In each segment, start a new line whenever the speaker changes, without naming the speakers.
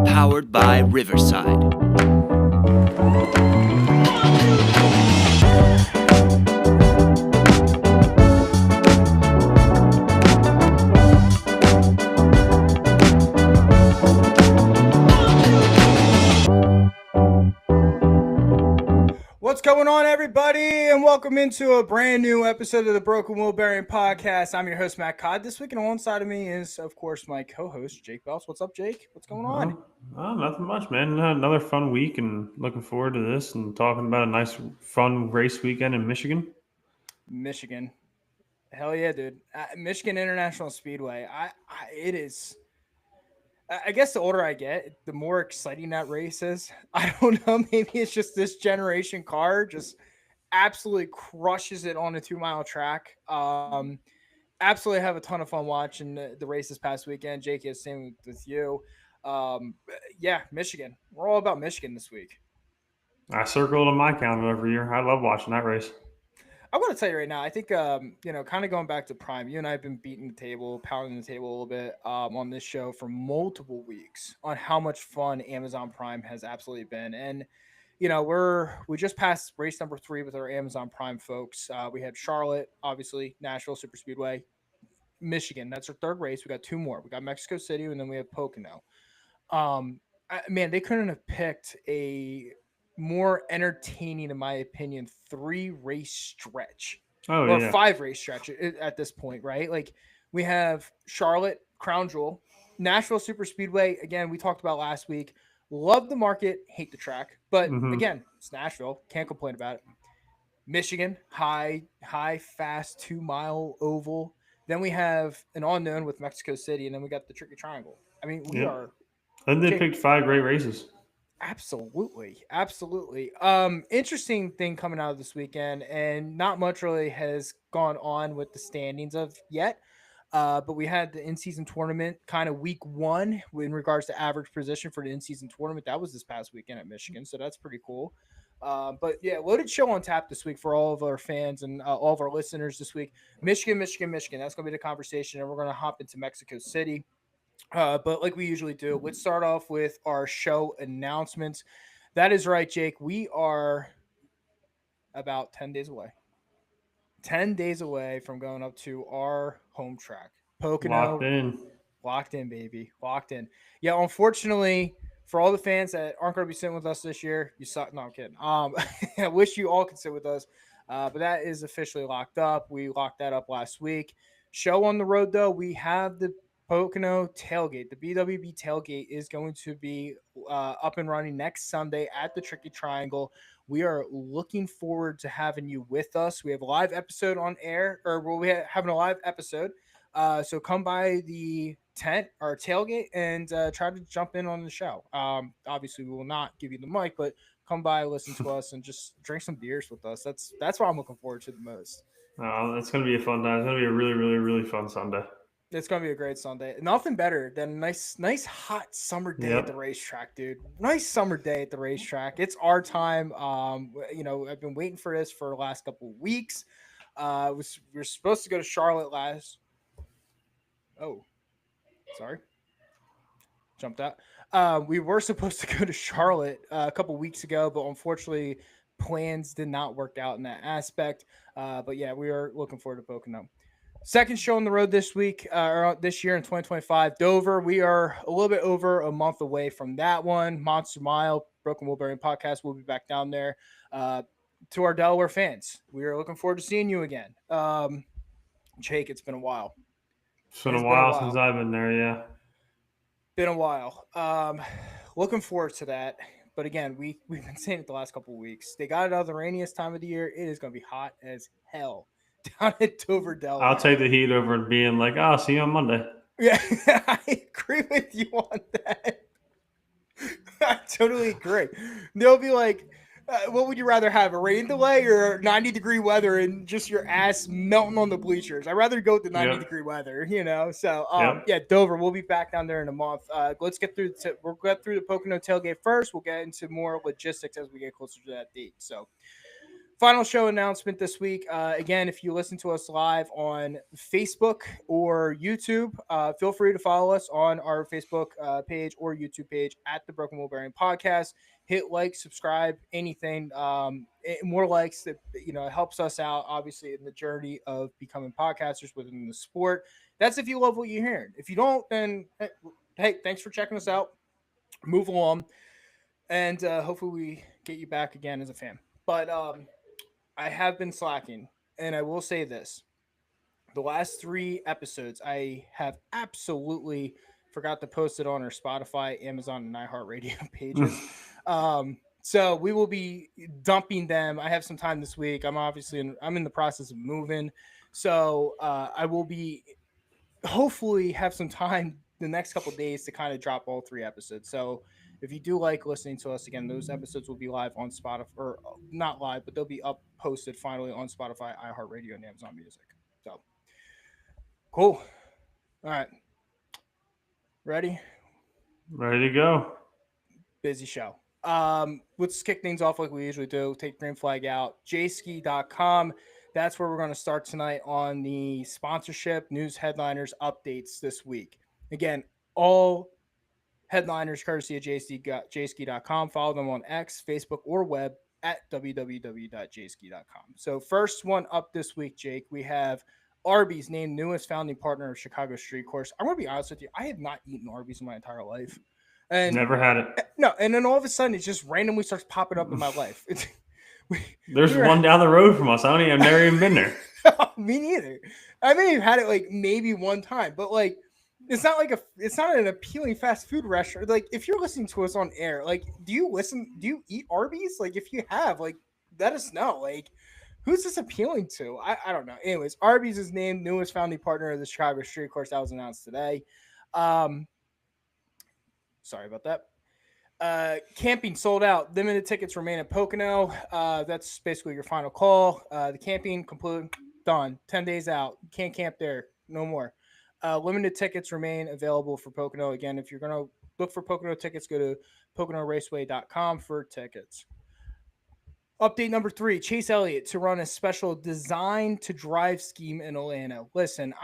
Powered by Riverside.
What's going on, everybody, and welcome into a brand new episode of the Broken Wheel Bearing Podcast. I'm your host, Matt Codd. This week, and alongside of me is, of course, my co-host, Jake Bells. What's up, Jake? What's going on?
Nothing much, man. Another fun week, and looking forward to this and talking about a nice, fun race weekend in Michigan.
Michigan. Hell yeah, dude. Michigan International Speedway. It is. I guess the older I get, the more exciting that race is. I don't know. Maybe it's just this generation car just absolutely crushes it on a 2-mile track. Absolutely have a ton of fun watching the race this past weekend. Jake, is same with you. Yeah, Michigan. We're all about Michigan this week.
I circle it on my calendar every year. I love watching that race.
I want to tell you right now, I think, kind of going back to Prime, you and I have been beating the table, pounding the table a little bit on this show for multiple weeks on how much fun Amazon Prime has absolutely been. And, we just passed race number 3 with our Amazon Prime folks. We had Charlotte, obviously, Nashville Super Speedway, Michigan. That's our third race. We got 2 more. We got Mexico City, and then we have Pocono. Man, they couldn't have picked a more entertaining, in my opinion, 3-race stretch or 5-race stretch at this point, right? Like we have Charlotte, Crown Jewel, Nashville Super Speedway. Again, we talked about last week. Love the market, hate the track, but again, it's Nashville. Can't complain about it. Michigan, high, fast 2-mile oval. Then we have an unknown with Mexico City, and then we got the Tricky Triangle. I mean, we are.
Then they picked 5 great races.
Absolutely. Interesting thing coming out of this weekend, and not much really has gone on with the standings of yet. But we had the in-season tournament kind of week 1 in regards to average position for the in-season tournament. That was this past weekend at Michigan, so that's pretty cool. But yeah, loaded show on tap this week for all of our fans and all of our listeners this week. Michigan. That's going to be the conversation, and we're going to hop into Mexico City. But like we usually do, let's start off with our show announcements. That is right, Jake. We are about 10 days away. 10 days away from going up to our home track. Pocono. Locked in, baby. Locked in. Yeah, unfortunately, for all the fans that aren't going to be sitting with us this year, you suck. No, I'm kidding. I wish you all could sit with us. But that is officially locked up. We locked that up last week. Show on the road, though, we have the Pocono tailgate. The BWB tailgate is going to be up and running next Sunday at the Tricky Triangle. We are looking forward to having you with us. We have a live episode on air, or we'll be having a live episode. So come by the tent or tailgate and try to jump in on the show. Obviously, we will not give you the mic, but come by, listen to us, and just drink some beers with us. That's what I'm looking forward to the most.
It's going to be a fun time. It's going to be a really, really, really fun Sunday.
It's going to be a great Sunday. Nothing better than a nice hot summer day at the racetrack, dude. Nice summer day at the racetrack. It's our time. I've been waiting for this for the last couple of weeks. We were supposed to go to Charlotte last. Oh, sorry. Jumped out. We were supposed to go to Charlotte a couple weeks ago, but unfortunately plans did not work out in that aspect. But yeah, we are looking forward to Pocono. Second show on the road this week, or this year in 2025, Dover. We are a little bit over a month away from that one. Monster Mile, Broken Wheel Bearing Podcast. We'll be back down there. To our Delaware fans, we are looking forward to seeing you again. Jake, it's been a while.
It's been a while since I've been there, yeah.
Been a while. Looking forward to that. But again, we've been saying it the last couple of weeks. They got it out of the rainiest time of the year. It is going to be hot as hell down at Dover, Delaware.
I'll take the heat over being like, I'll see you on Monday.
Yeah, I agree with you on that. I totally agree. They'll be like, What would you rather have, a rain delay or 90-degree weather and just your ass melting on the bleachers? I'd rather go with the 90-degree weather, So, yeah, Dover. We'll be back down there in a month. Let's get through. We'll get through the Pocono tailgate first. We'll get into more logistics as we get closer to that date. So, final show announcement this week. Again, if you listen to us live on Facebook or YouTube, feel free to follow us on our Facebook page or YouTube page at the Broken Wheel Bearing Podcast. Hit like, subscribe, anything. More likes that it helps us out, obviously, in the journey of becoming podcasters within the sport. That's if you love what you're hearing. If you don't, then hey, thanks for checking us out. Move along, and hopefully we get you back again as a fan. But I have been slacking, and I will say this. The last 3 episodes, I have absolutely forgot to post it on our Spotify, Amazon, and iHeartRadio pages. So we will be dumping them. I have some time this week. I'm in the process of moving. So I will be hopefully have some time the next couple of days to kind of drop all 3 episodes. So if you do like listening to us again, those episodes will be live on Spotify, or not live, but they'll be up posted finally on Spotify, iHeartRadio, and Amazon Music. So cool. All right. Ready?
Ready to go.
Busy show. Let's kick things off like we usually do. Take green flag out. jski.com. That's where we're going to start tonight on the sponsorship, news, headliners, updates this week. Again, all headliners courtesy of jski.com. Follow them on X, Facebook, or web at www.jski.com. So first one up this week, Jake, we have Arby's named newest founding partner of Chicago Street Course. I'm going to be honest with you. I have not eaten Arby's in my entire life. And
never had it.
No, and then all of a sudden it just randomly starts popping up in my life.
There's one down the road from us. I've never even been there.
Me neither. I may have had it like maybe one time, but like it's not an appealing fast food restaurant. Like if you're listening to us on air, like do you eat Arby's? Like if you have, like let us know. Like who's this appealing to? I don't know. Anyways, Arby's is named newest founding partner of the Chicago Street Course. That was announced today. Sorry about that. Camping sold out. Limited tickets remain at Pocono. That's basically your final call. The camping complete, done. 10 days out. Can't camp there. No more. Limited tickets remain available for Pocono. Again, if you're going to look for Pocono tickets, go to PoconoRaceway.com for tickets. Update number 3, Chase Elliott to run a special design to drive scheme in Atlanta. Listen,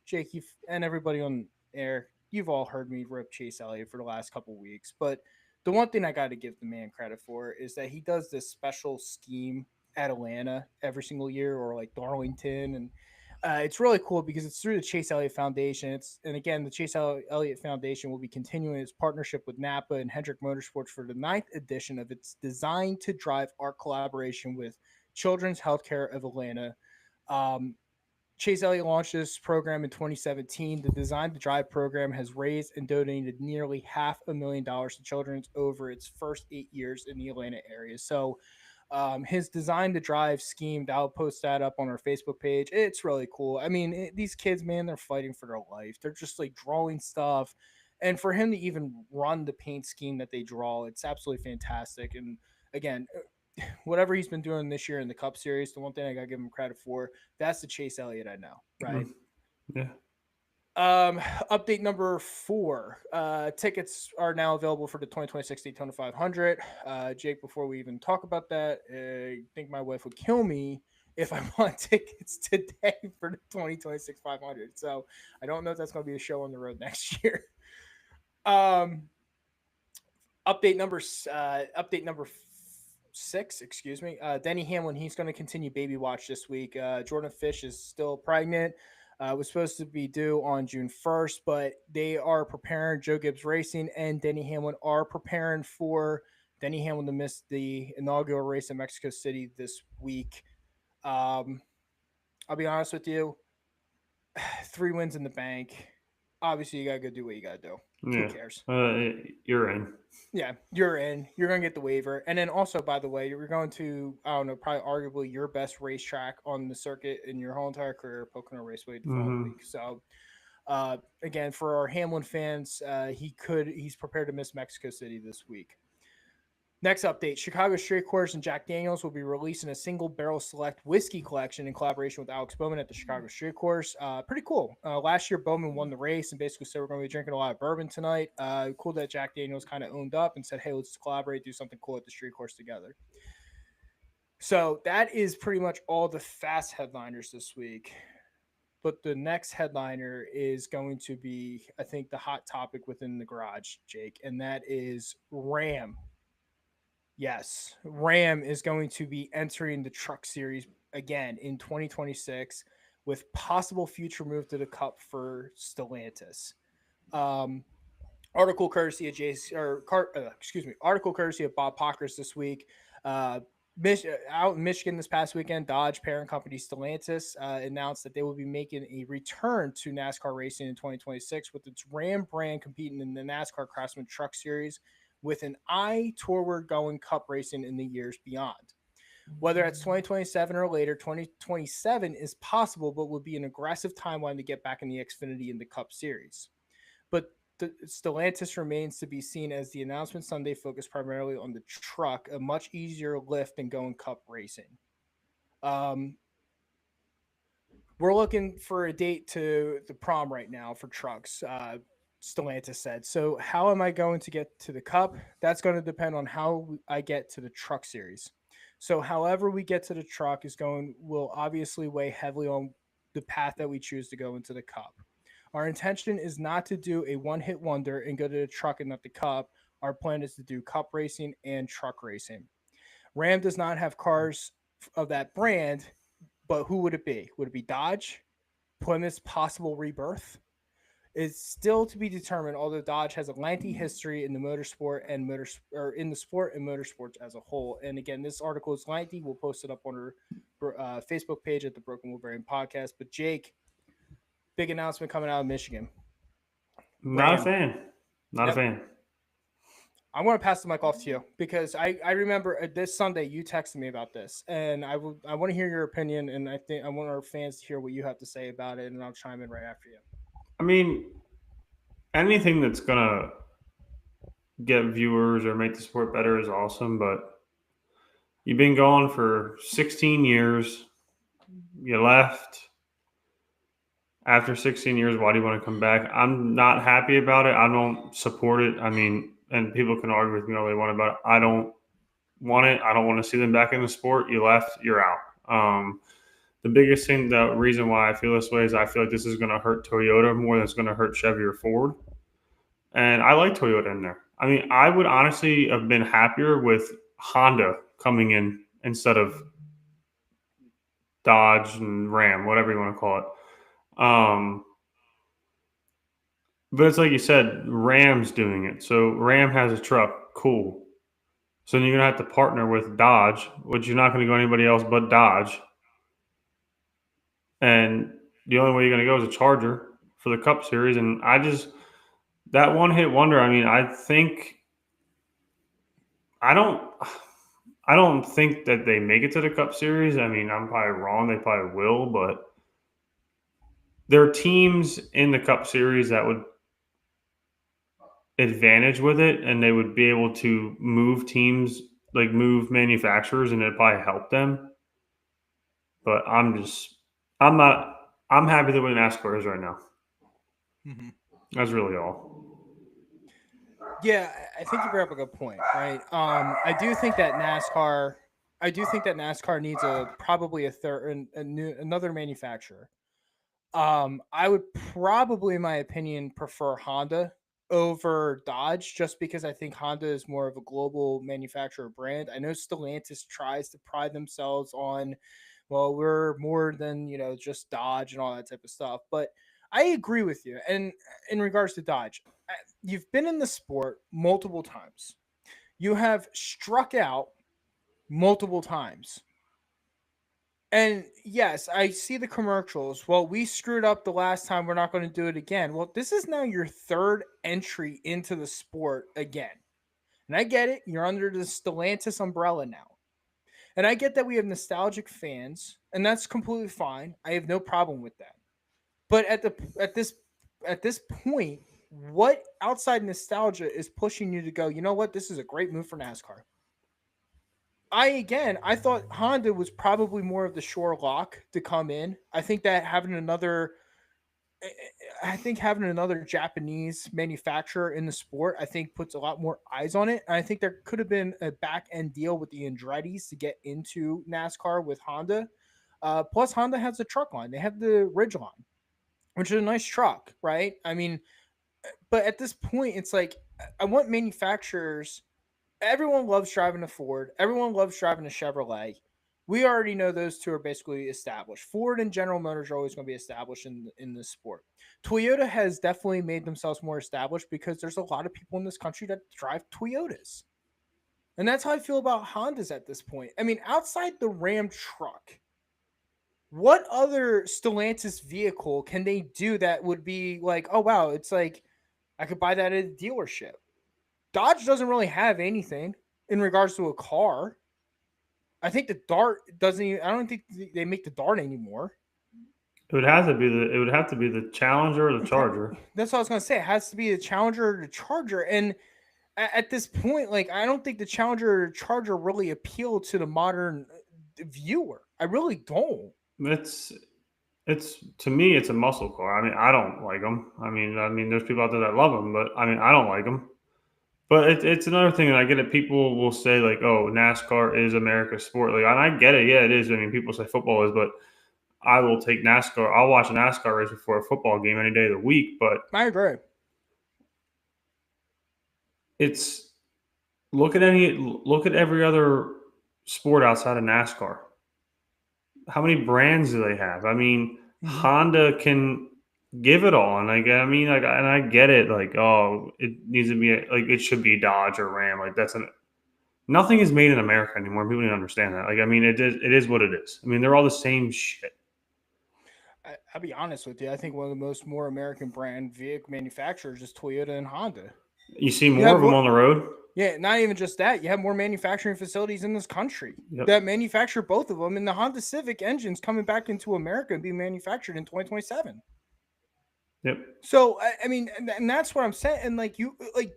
Jake, and everybody on air, you've all heard me rip Chase Elliott for the last couple weeks, but the one thing I got to give the man credit for is that he does this special scheme at Atlanta every single year, or like Darlington, and it's really cool because it's through the Chase Elliott Foundation. And again, the Chase Elliott Foundation will be continuing its partnership with Napa and Hendrick Motorsports for the 9th edition of its Design to Drive art collaboration with Children's Healthcare of Atlanta. Chase Elliott launched this program in 2017. The Design to Drive program has raised and donated nearly $500,000 to children over its first 8 years in the Atlanta area. So his Design to Drive scheme, I'll post that up on our Facebook page. It's really cool. I mean, these kids, man, they're fighting for their life. They're just like drawing stuff. And for him to even run the paint scheme that they draw, it's absolutely fantastic. And again, whatever he's been doing this year in the Cup Series, the one thing I got to give him credit for, that's the Chase Elliott I know, right?
Yeah.
Update number 4. Tickets are now available for the 2026 Daytona 500. Jake, before we even talk about that, I think my wife would kill me if I want tickets today for the 2026 500. So I don't know if that's going to be a show on the road next year. Update number 6, excuse me. Denny Hamlin, he's going to continue baby watch this week. Jordan Fish is still pregnant. Was supposed to be due on June 1st, but they are preparing. Joe Gibbs Racing and Denny Hamlin are preparing for Denny Hamlin to miss the inaugural race in Mexico City this week. I'll be honest with you, 3 wins in the bank. Obviously, you got to go do what you got to do.
Yeah.
Who cares?
You're in.
Yeah, you're in. You're going to get the waiver. And then also, by the way, you're going to, I don't know, probably arguably your best racetrack on the circuit in your whole entire career, Pocono Raceway, the following week. So, again, for our Hamlin fans, he's prepared to miss Mexico City this week. Next update, Chicago Straight Course and Jack Daniels will be releasing a single barrel select whiskey collection in collaboration with Alex Bowman at the Chicago Straight Course. Pretty cool. Last year, Bowman won the race and basically said we're going to be drinking a lot of bourbon tonight. Cool that Jack Daniels kind of owned up and said, hey, let's collaborate, do something cool at the Straight Course together. So that is pretty much all the fast headliners this week. But the next headliner is going to be, I think, the hot topic within the garage, Jake, and that is Ram. Yes, Ram is going to be entering the Truck Series again in 2026 with possible future move to the Cup for Stellantis. Article courtesy of article courtesy of Bob Pockers this week. Out in Michigan this past weekend, Dodge parent company Stellantis announced that they will be making a return to NASCAR racing in 2026 with its Ram brand competing in the NASCAR Craftsman Truck Series with an eye toward going Cup racing in the years beyond. Whether it's 2027 or later, 2027 is possible, but would be an aggressive timeline to get back in the Xfinity in the Cup Series. But the Stellantis remains to be seen as the announcement Sunday focused primarily on the truck, a much easier lift than going Cup racing. We're looking for a date to the prom right now for trucks. Stellantis said. So how am I going to get to the Cup? That's going to depend on how I get to the Truck Series. So however we get to the truck will obviously weigh heavily on the path that we choose to go into the Cup. Our intention is not to do a one-hit wonder and go to the truck and not the Cup. Our plan is to do Cup racing and truck racing. Ram does not have cars of that brand, but who would it be? Would it be Dodge? Plymouth's possible rebirth? Is still to be determined, although Dodge has a lengthy history in the motorsport and in the sport and motorsports as a whole. And again, this article is lengthy. We'll post it up on our Facebook page at the Broken Wheel Bearing Podcast. But Jake, big announcement coming out of Michigan.
Not a fan. Not a fan.
I want to pass the mic off to you because I remember this Sunday you texted me about this, and I want to hear your opinion, and I want our fans to hear what you have to say about it, and I'll chime in right after you.
I mean, anything that's going to get viewers or make the sport better is awesome, but you've been going for 16 years. You left after 16 years. Why do you want to come back? I'm not happy about it. I don't support it. I mean, and people can argue with me all they want about it. I don't want it. I don't want to see them back in the sport. You left, you're out. The biggest thing, the reason why I feel this way is I feel like this is going to hurt Toyota more than it's going to hurt Chevy or Ford. And I like Toyota in there. I mean, I would honestly have been happier with Honda coming in instead of Dodge and Ram, whatever you want to call it. But it's like you said, Ram's doing it. So Ram has a truck. Cool. So then you're going to have to partner with Dodge, which you're not going to go anybody else but Dodge. And the only way you're going to go is a Charger for the Cup Series. And that one-hit wonder, I mean, I don't think that they make it to the Cup Series. I mean, I'm probably wrong. They probably will, but there are teams in the Cup Series that would advantage with it, and they would be able to move teams, like move manufacturers, and it'd probably help them. But I'm happy the way NASCAR is right now.
Mm-hmm.
That's really all.
Yeah, I think you brought up a good point, right? I do think that NASCAR needs probably another manufacturer. I would probably, in my opinion, prefer Honda over Dodge, just because I think Honda is more of a global manufacturer brand. I know Stellantis tries to pride themselves on, well, we're more than just Dodge and all that type of stuff, but I agree with you. And in regards to Dodge, you've been in the sport multiple times. You have struck out multiple times. And yes, I see the commercials. Well, we screwed up the last time. We're not going to do it again. Well, this is now your third entry into the sport again. And I get it. You're under the Stellantis umbrella now. And I get that we have nostalgic fans, and that's completely fine. I have no problem with that. But at this point, what outside nostalgia is pushing you to go, you know what? This is a great move for NASCAR. I thought Honda was probably more of the sure lock to come in. I think having another Japanese manufacturer in the sport, I think puts a lot more eyes on it. And I think there could have been a back end deal with the Andretti's to get into NASCAR with Honda. Plus, Honda has a truck line; they have the Ridgeline, which is a nice truck, right? I mean, but at this point, it's like I want manufacturers. Everyone loves driving a Ford. Everyone loves driving a Chevrolet. We already know those two are basically established. Ford and General Motors are always going to be established in this sport. Toyota has definitely made themselves more established because there's a lot of people in this country that drive Toyotas. And that's how I feel about Hondas at this point. I mean, outside the Ram truck, what other Stellantis vehicle can they do that would be like, oh wow, it's like I could buy that at a dealership? Dodge doesn't really have anything in regards to a car. I think the Dart doesn't even, I don't think they make the Dart anymore.
It would have to be the Challenger or the Charger.
That's what I was going to say. It has to be the Challenger or the Charger. And at this point, like, I don't think the Challenger or Charger really appeal to the modern viewer. I really don't.
It's to me, it's a muscle car. I mean, I don't like them. I mean, there's people out there that love them, but I mean, I don't like them. But it's another thing, and I get it. People will say like, "Oh, NASCAR is America's sport," like, and I get it. Yeah, it is. I mean, people say football is, but I will take NASCAR. I'll watch a NASCAR race before a football game any day of the week. But
I agree.
it's look at every other sport outside of NASCAR. How many brands do they have? I mean, Honda can give it all, and and I get it. Like, oh, it needs to be like it should be Dodge or Ram. Like nothing is made in America anymore. People need to understand that. Like, I mean, it is what it is. I mean, they're all the same shit.
I'll be honest with you. I think one of the most more American brand vehicle manufacturers is Toyota and Honda.
You see more of them on the road.
Yeah, not even just that. You have more manufacturing facilities in this country that manufacture both of them. And the Honda Civic engine's coming back into America and being manufactured in 2027.
Yep.
So, I mean, and that's what I'm saying. And like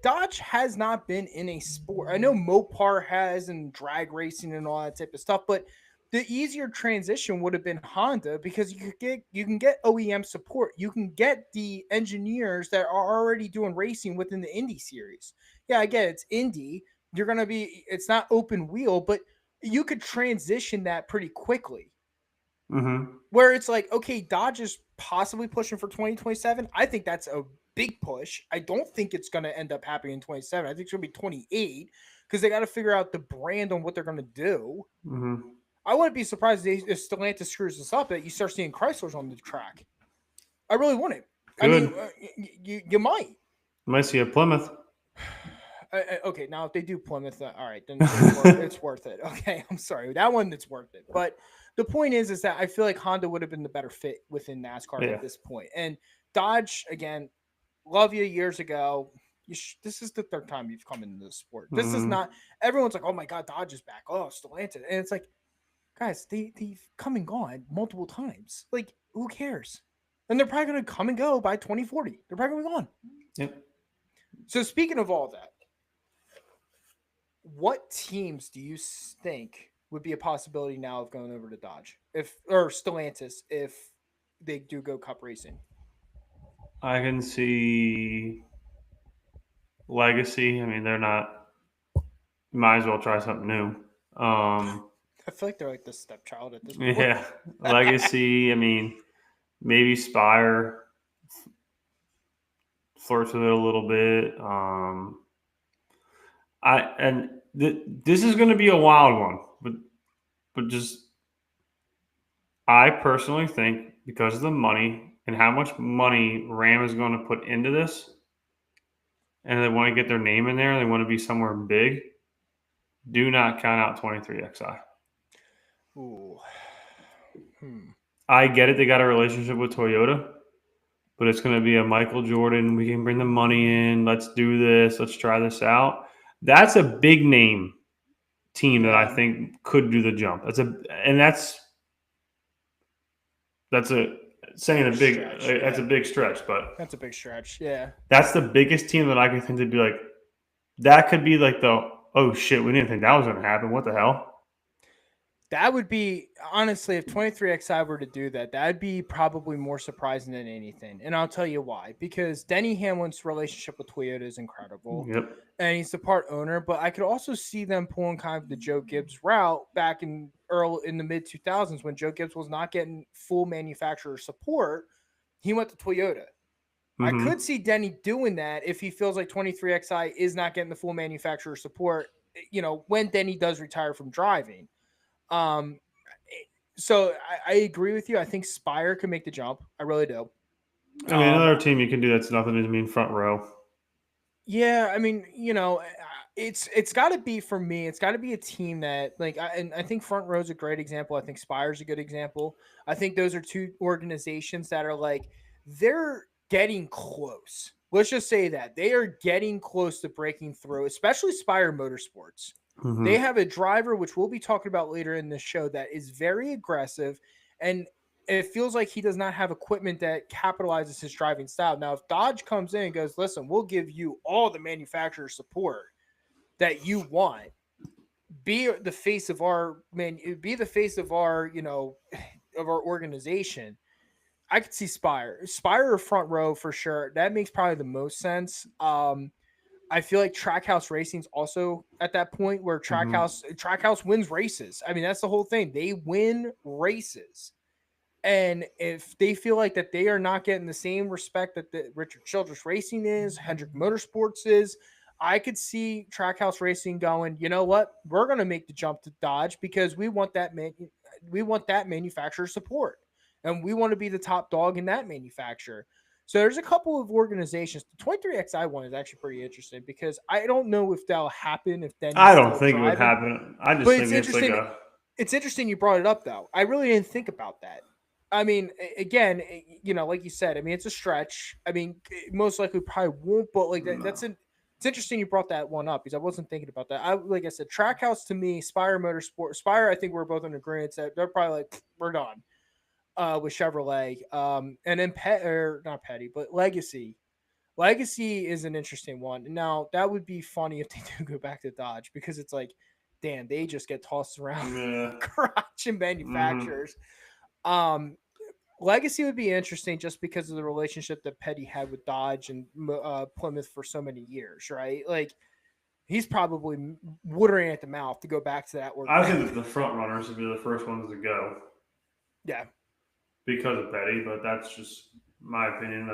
Dodge has not been in a sport. I know Mopar has and drag racing and all that type of stuff, but the easier transition would have been Honda because you can get OEM support. You can get the engineers that are already doing racing within the Indy series. Yeah, I get it's Indy. It's not open wheel, but you could transition that pretty quickly.
Mm-hmm.
Where it's like, okay, Dodge is possibly pushing for 2027. I think that's a big push. I don't think it's going to end up happening in 27. I think it's going to be 28 because they got to figure out the brand on what they're going to do.
Mm-hmm.
I wouldn't be surprised if Stellantis screws this up that you start seeing Chryslers on the track. I really wouldn't.
Good.
I mean, you might.
You might see a Plymouth.
Okay, now if they do Plymouth, all right, then it's worth it. Okay, I'm sorry. That one, it's worth it. But the point is that I feel like Honda would have been the better fit within NASCAR at this point. And Dodge, again, love you years ago. This is the third time you've come into the sport. This is not, everyone's like, oh my God, Dodge is back. Oh, Stellantis. And it's like, guys, they've come and gone multiple times. Like, who cares? And they're probably going to come and go by 2040. They're probably going to be gone.
Yep.
So speaking of all that, what teams do you think would be a possibility now of going over to Dodge or Stellantis if they do go Cup racing?
I can see Legacy. I mean, they're not. Might as well try something new.
I feel like they're like the stepchild at this point.
Yeah, Legacy. I mean, maybe Spire flirts with it a little bit. This is going to be a wild one, but just I personally think because of the money and how much money Ram is going to put into this, and they want to get their name in there, and they want to be somewhere big. Do not count out 23XI.
Ooh.
I get it. They got a relationship with Toyota, but it's going to be a Michael Jordan. We can bring the money in. Let's do this. Let's try this out. That's a big name team that I think could do the jump. That's a big stretch, but
that's a big stretch. Yeah.
That's the biggest team that I can think to be like, that could be like oh shit, we didn't think that was going to happen. What the hell?
That would be honestly, if 23XI were to do that, that'd be probably more surprising than anything. And I'll tell you why. Because Denny Hamlin's relationship with Toyota is incredible,
Yep.
and he's the part owner. But I could also see them pulling kind of the Joe Gibbs route back in the mid 2000s when Joe Gibbs was not getting full manufacturer support. He went to Toyota. I
Mm-hmm.
could see Denny doing that if he feels like 23XI is not getting the full manufacturer support. When Denny does retire from driving. Um, so I agree with you. I think Spire can make the jump. I really do.
I mean, another team you can do that's nothing is mean front row.
Yeah, I mean, it's got to be for me. It's got to be a team that and I think Front Row's a great example. I think Spire's a good example. I think those are two organizations that are like they're getting close. Let's just say that they are getting close to breaking through, especially Spire Motorsports.
Mm-hmm.
They have a driver, which we'll be talking about later in this show, that is very aggressive, and it feels like he does not have equipment that capitalizes his driving style. Now, if Dodge comes in and goes, listen, we'll give you all the manufacturer support that you want, be the face of our of our organization. I could see Spire or Front Row for sure. That makes probably the most sense. I feel like Trackhouse Racing's also at that point where Trackhouse wins races. I mean, that's the whole thing. They win races. And if they feel like that they are not getting the same respect that the Richard Childress Racing is, Hendrick Motorsports is, I could see Trackhouse Racing going, you know what? We're going to make the jump to Dodge because we want that manufacturer support. And we want to be the top dog in that manufacturer. So there's a couple of organizations. The 23XI one is actually pretty interesting because I don't know if that'll happen if Denny's
I don't
still
think it would
driving.
happen. I just
But
think
it's
it's like
interesting. It's interesting you brought it up though. I really didn't think about that. I mean, again, like you said, I mean, it's a stretch. I mean, most likely probably won't, but like that's it's interesting you brought that one up because I wasn't thinking about that. Like I said, Trackhouse to me, Spire Motorsport, Spire. I think we're both in agreement that they're probably like we're done with Chevrolet. And then not Petty, but Legacy. Legacy is an interesting one. Now that would be funny if they do go back to Dodge because it's like, damn, they just get tossed around garage and manufacturers. Legacy would be interesting just because of the relationship that Petty had with Dodge and Plymouth for so many years, right? Like he's probably watering at the mouth to go back to that.
I think that the front runners would be the first ones to go.
Yeah.
Because of Petty, but that's just my opinion.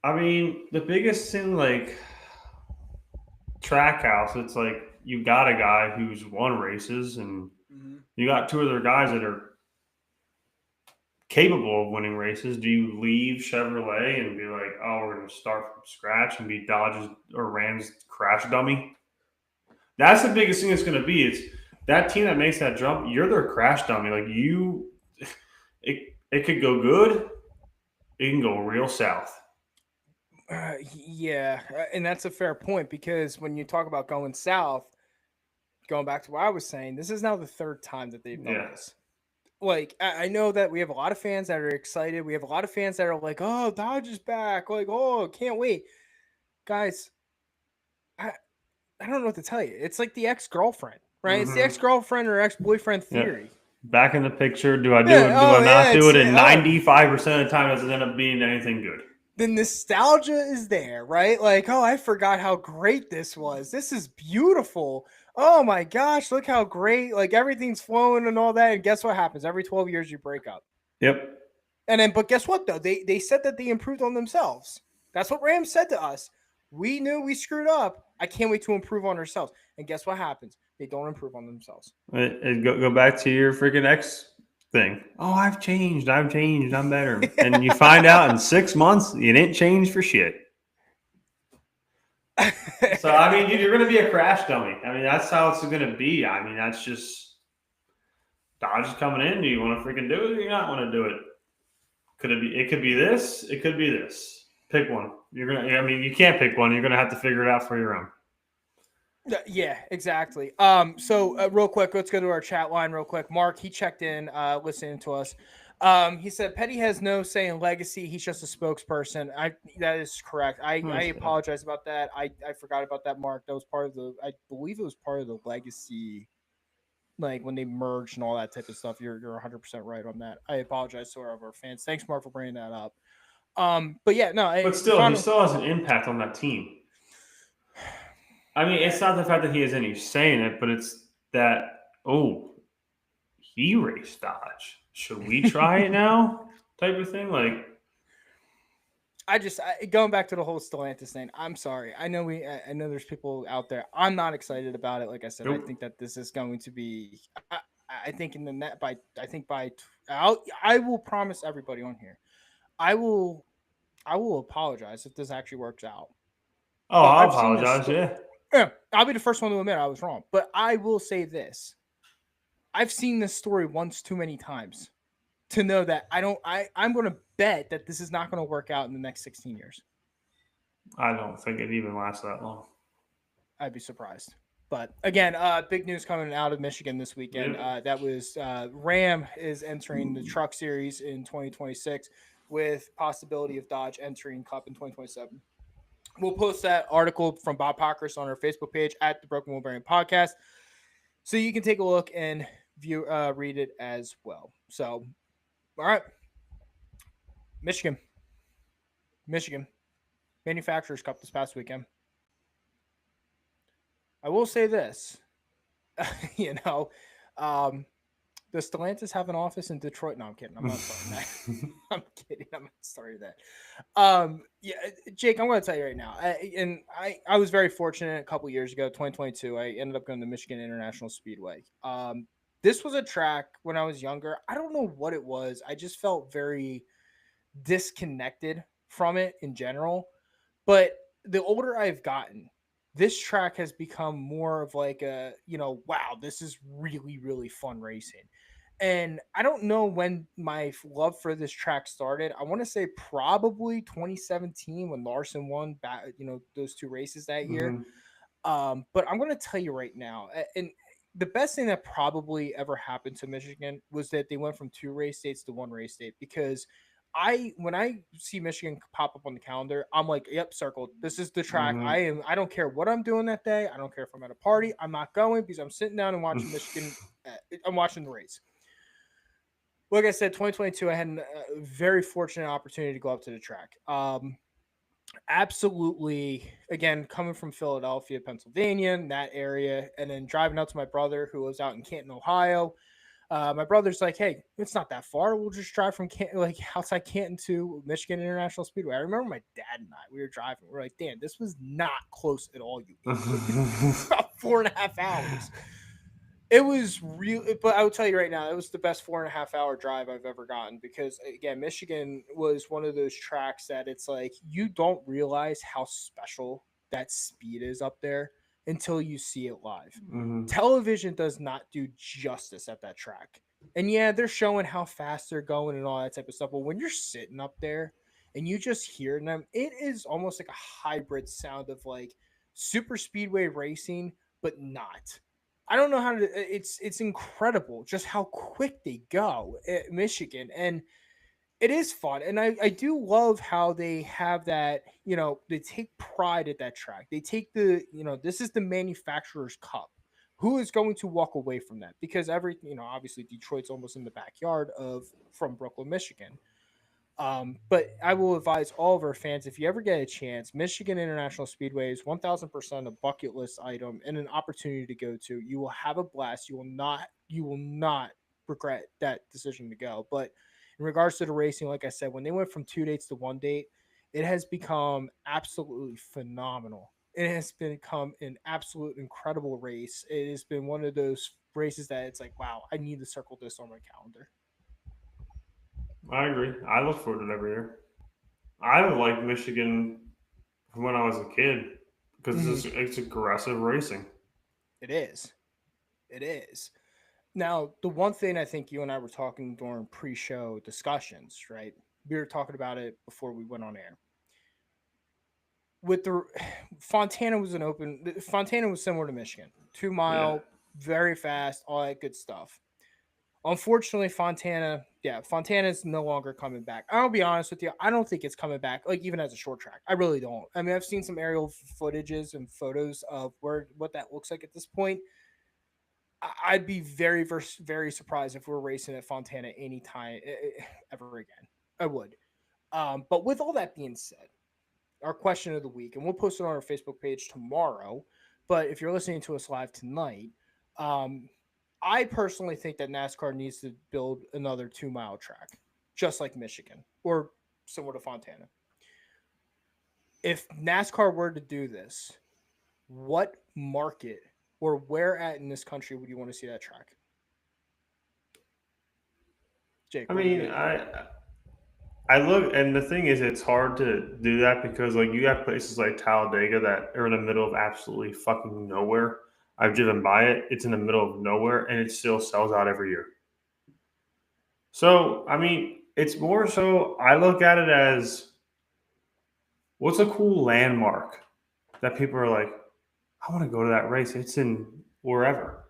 I mean, the biggest thing, like Trackhouse, it's like you got a guy who's won races, and you got two other guys that are capable of winning races. Do you leave Chevrolet and be like, oh, we're going to start from scratch and be Dodge's or Rams crash dummy? That's the biggest thing that's going to be. It's that team that makes that jump. You're their crash dummy. Like it could go good. It can go real south.
Yeah, and that's a fair point because when you talk about going south, going back to what I was saying, this is now the third time that they've done this. Like, I know that we have a lot of fans that are excited. We have a lot of fans that are like, oh, Dodge is back. Like, oh, can't wait. Guys, I don't know what to tell you. It's like the ex-girlfriend, right? It's the ex-girlfriend or ex-boyfriend theory.
Yeah. Back in the picture, do I do it? Do I not do it? And 95% of the time, it doesn't end up being anything good.
The nostalgia is there, right? Like, oh, I forgot how great this was. This is beautiful. Oh my gosh, look how great. Like everything's flowing and all that. And guess what happens? Every 12 years you break up.
Yep.
And then, but guess what though? They said that they improved on themselves. That's what Rams said to us. We knew we screwed up. I can't wait to improve on ourselves. And guess what happens? They don't improve on themselves.
Go back to your freaking ex thing. Oh, I've changed. I'm better. And you find out in 6 months you didn't change for shit. So I mean, you're going to be a crash dummy. I mean, that's how it's going to be. I mean, that's just Dodge is coming in. Do you want to freaking do it or you not want to do it? Could it be? It could be this. It could be this. Pick one. I mean, you can't pick one. You're going to have to figure it out for your own.
Yeah, exactly. So real quick, let's go to our chat line real quick. Mark, he checked in, listening to us. He said Petty has no say in Legacy. He's just a spokesperson. That is correct. I apologize about that. I forgot about that, Mark. That was part of I believe it was part of the Legacy like when they merged and all that type of stuff. You're 100% right on that. I apologize to our fans. Thanks, Mark, for bringing that up. But yeah, no.
But still, he still has an impact on that team. I mean, it's not the fact that he has any say in it, but it's that, he raced Dodge. Should we try it now? Type of thing. Like,
going back to the whole Stellantis thing. I'm sorry. I know there's people out there. I'm not excited about it. Like I said,
nope.
I think that this is going to be. I think in the net I will promise everybody on here. I will apologize if this actually works out.
Oh, I'll apologize.
Yeah, I'll be the first one to admit I was wrong. But I will say this: I've seen this story once too many times to know that I'm going to bet that this is not going to work out in the next 16 years.
I don't think it even lasts that long.
I'd be surprised. But again, big news coming out of Michigan this weekend.
Yeah.
That was Ram is entering the Truck Series in 2026 with possibility of Dodge entering Cup in 2027. We'll post that article from Bob Pockrass on our Facebook page at the Broken Wheel Bearing Podcast, so you can take a look and read it as well. So, all right, Michigan Manufacturers Cup this past weekend. I will say this, does Stellantis have an office in Detroit? No, I'm kidding. I'm not starting that. I'm kidding. I'm not starting that. Jake, I'm going to tell you right now. I was very fortunate a couple years ago, 2022. I ended up going to Michigan International Speedway. This was a track when I was younger. I don't know what it was. I just felt very disconnected from it in general. But the older I've gotten, this track has become more of like a, wow, this is really, really fun racing. And I don't know when my love for this track started. I want to say probably 2017 when Larson won those two races that year. But I'm going to tell you right now, and the best thing that probably ever happened to Michigan was that they went from 2 race dates to 1 race date, because when I see Michigan pop up on the calendar, I'm like, yep, circled. This is the track. I don't care what I'm doing that day. I don't care if I'm at a party. I'm not going because I'm sitting down and watching Michigan. I'm watching the race. Like I said, 2022, I had a very fortunate opportunity to go up to the track. Absolutely. Again, coming from Philadelphia, Pennsylvania, in that area, and then driving out to my brother who lives out in Canton, Ohio. My brother's like, hey, it's not that far. We'll just drive from outside Canton to Michigan International Speedway. I remember my dad and I, we were driving. We're like, damn, this was not close at all. About 4.5 hours. It was real, but I will tell you right now, it was the best 4.5 hour drive I've ever gotten, because again, Michigan was one of those tracks that it's like, you don't realize how special that speed is up there until you see it live. Television does not do justice at that track. And yeah, they're showing how fast they're going and all that type of stuff. But when you're sitting up there and you just hear them, it is almost like a hybrid sound of like super speedway racing, but not. I don't know how to. It's incredible just how quick they go at Michigan, and it is fun. And I do love how they have that. They take pride at that track. They take this is the Manufacturers Cup. Who is going to walk away from that? Because obviously Detroit's almost in the backyard from Brooklyn, Michigan. But I will advise all of our fans, if you ever get a chance, Michigan International Speedway is 1,000% a bucket list item and an opportunity to go to. You will have a blast. You will not regret that decision to go. But in regards to the racing, like I said, when they went from 2 dates to 1 date, it has become absolutely phenomenal. It has become an absolute incredible race. It has been one of those races that it's like, wow, I need to circle this on my calendar.
I agree. I look forward to it every year. I like Michigan from when I was a kid because it's aggressive racing.
It is. Now, the one thing I think you and I were talking during pre-show discussions, right? We were talking about it before we went on air. With Fontana was similar to Michigan. 2 mile, very fast, all that good stuff. Unfortunately, Fontana is no longer coming back. I'll be honest with you. I don't think it's coming back, like even as a short track. I really don't. I mean, I've seen some aerial footages and photos of what that looks like at this point. I'd be very, very surprised if we're racing at Fontana anytime ever again. I would. But with all that being said, our question of the week, and we'll post it on our Facebook page tomorrow. But if you're listening to us live tonight, I personally think that NASCAR needs to build another 2 mile track, just like Michigan or similar to Fontana. If NASCAR were to do this, what market or where at in this country would you want to see that track? Jake,
I
what do you
mean,
think?
I look, and the thing is, it's hard to do that because like you have places like Talladega that are in the middle of absolutely fucking nowhere. I've driven by it; it's in the middle of nowhere, and it still sells out every year. So, I mean, it's more so I look at it as what's a cool landmark that people are like, I want to go to that race. It's in wherever.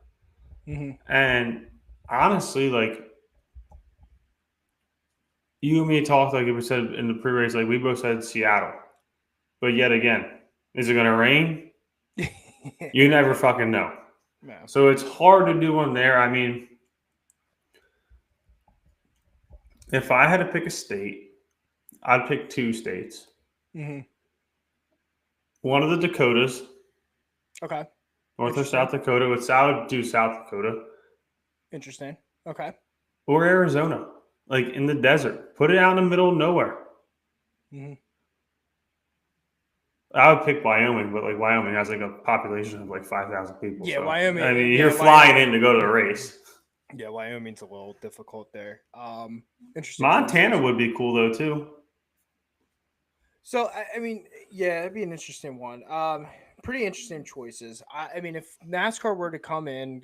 Mm-hmm.
And honestly, like you and me talked, like we said in the pre-race, like we both said Seattle. But yet again, is it going to rain? You never fucking know.
No.
So it's hard to do one there. I mean, if I had to pick a state, I'd pick 2 states.
Mm-hmm.
One of the Dakotas,
Okay.
North or
Interesting.
South Dakota. With South, do South Dakota
Interesting. Okay.
or Arizona, like in the desert. Put it out in the middle of nowhere.
Mm-hmm.
I would pick Wyoming, but like Wyoming has like a population of like 5,000 people.
Yeah,
so,
Wyoming.
I mean,
yeah,
you're flying
Wyoming.
in to go to the race.
Yeah, Wyoming's a little difficult there. Interesting.
Montana
choices.
would be cool though too.
So I mean, yeah, it'd be an interesting one. Pretty interesting choices. I mean, if NASCAR were to come in,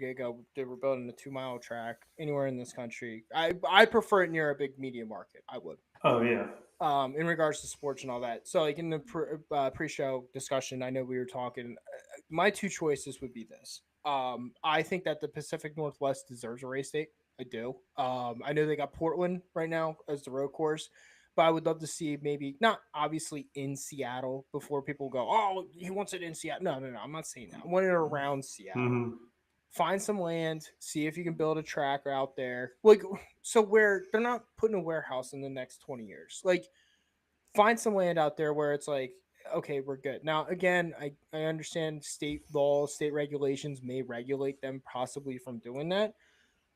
they were building a 2 mile track anywhere in this country. I prefer it near a big media market. I would.
Oh yeah.
In regards to sports and all that. So like in the pre-show discussion, I know we were talking. My 2 choices would be this. I think that the Pacific Northwest deserves a race date. I do. I know they got Portland right now as the road course, but I would love to see maybe not obviously in Seattle before people go, oh, he wants it in Seattle. No. I'm not saying that. I want it around Seattle.
Mm-hmm.
Find some land, see if you can build a track out there. Like, so where they're not putting a warehouse in the next 20 years. Like, find some land out there where it's like, okay, we're good. Now, again, I understand state laws, state regulations may regulate them possibly from doing that.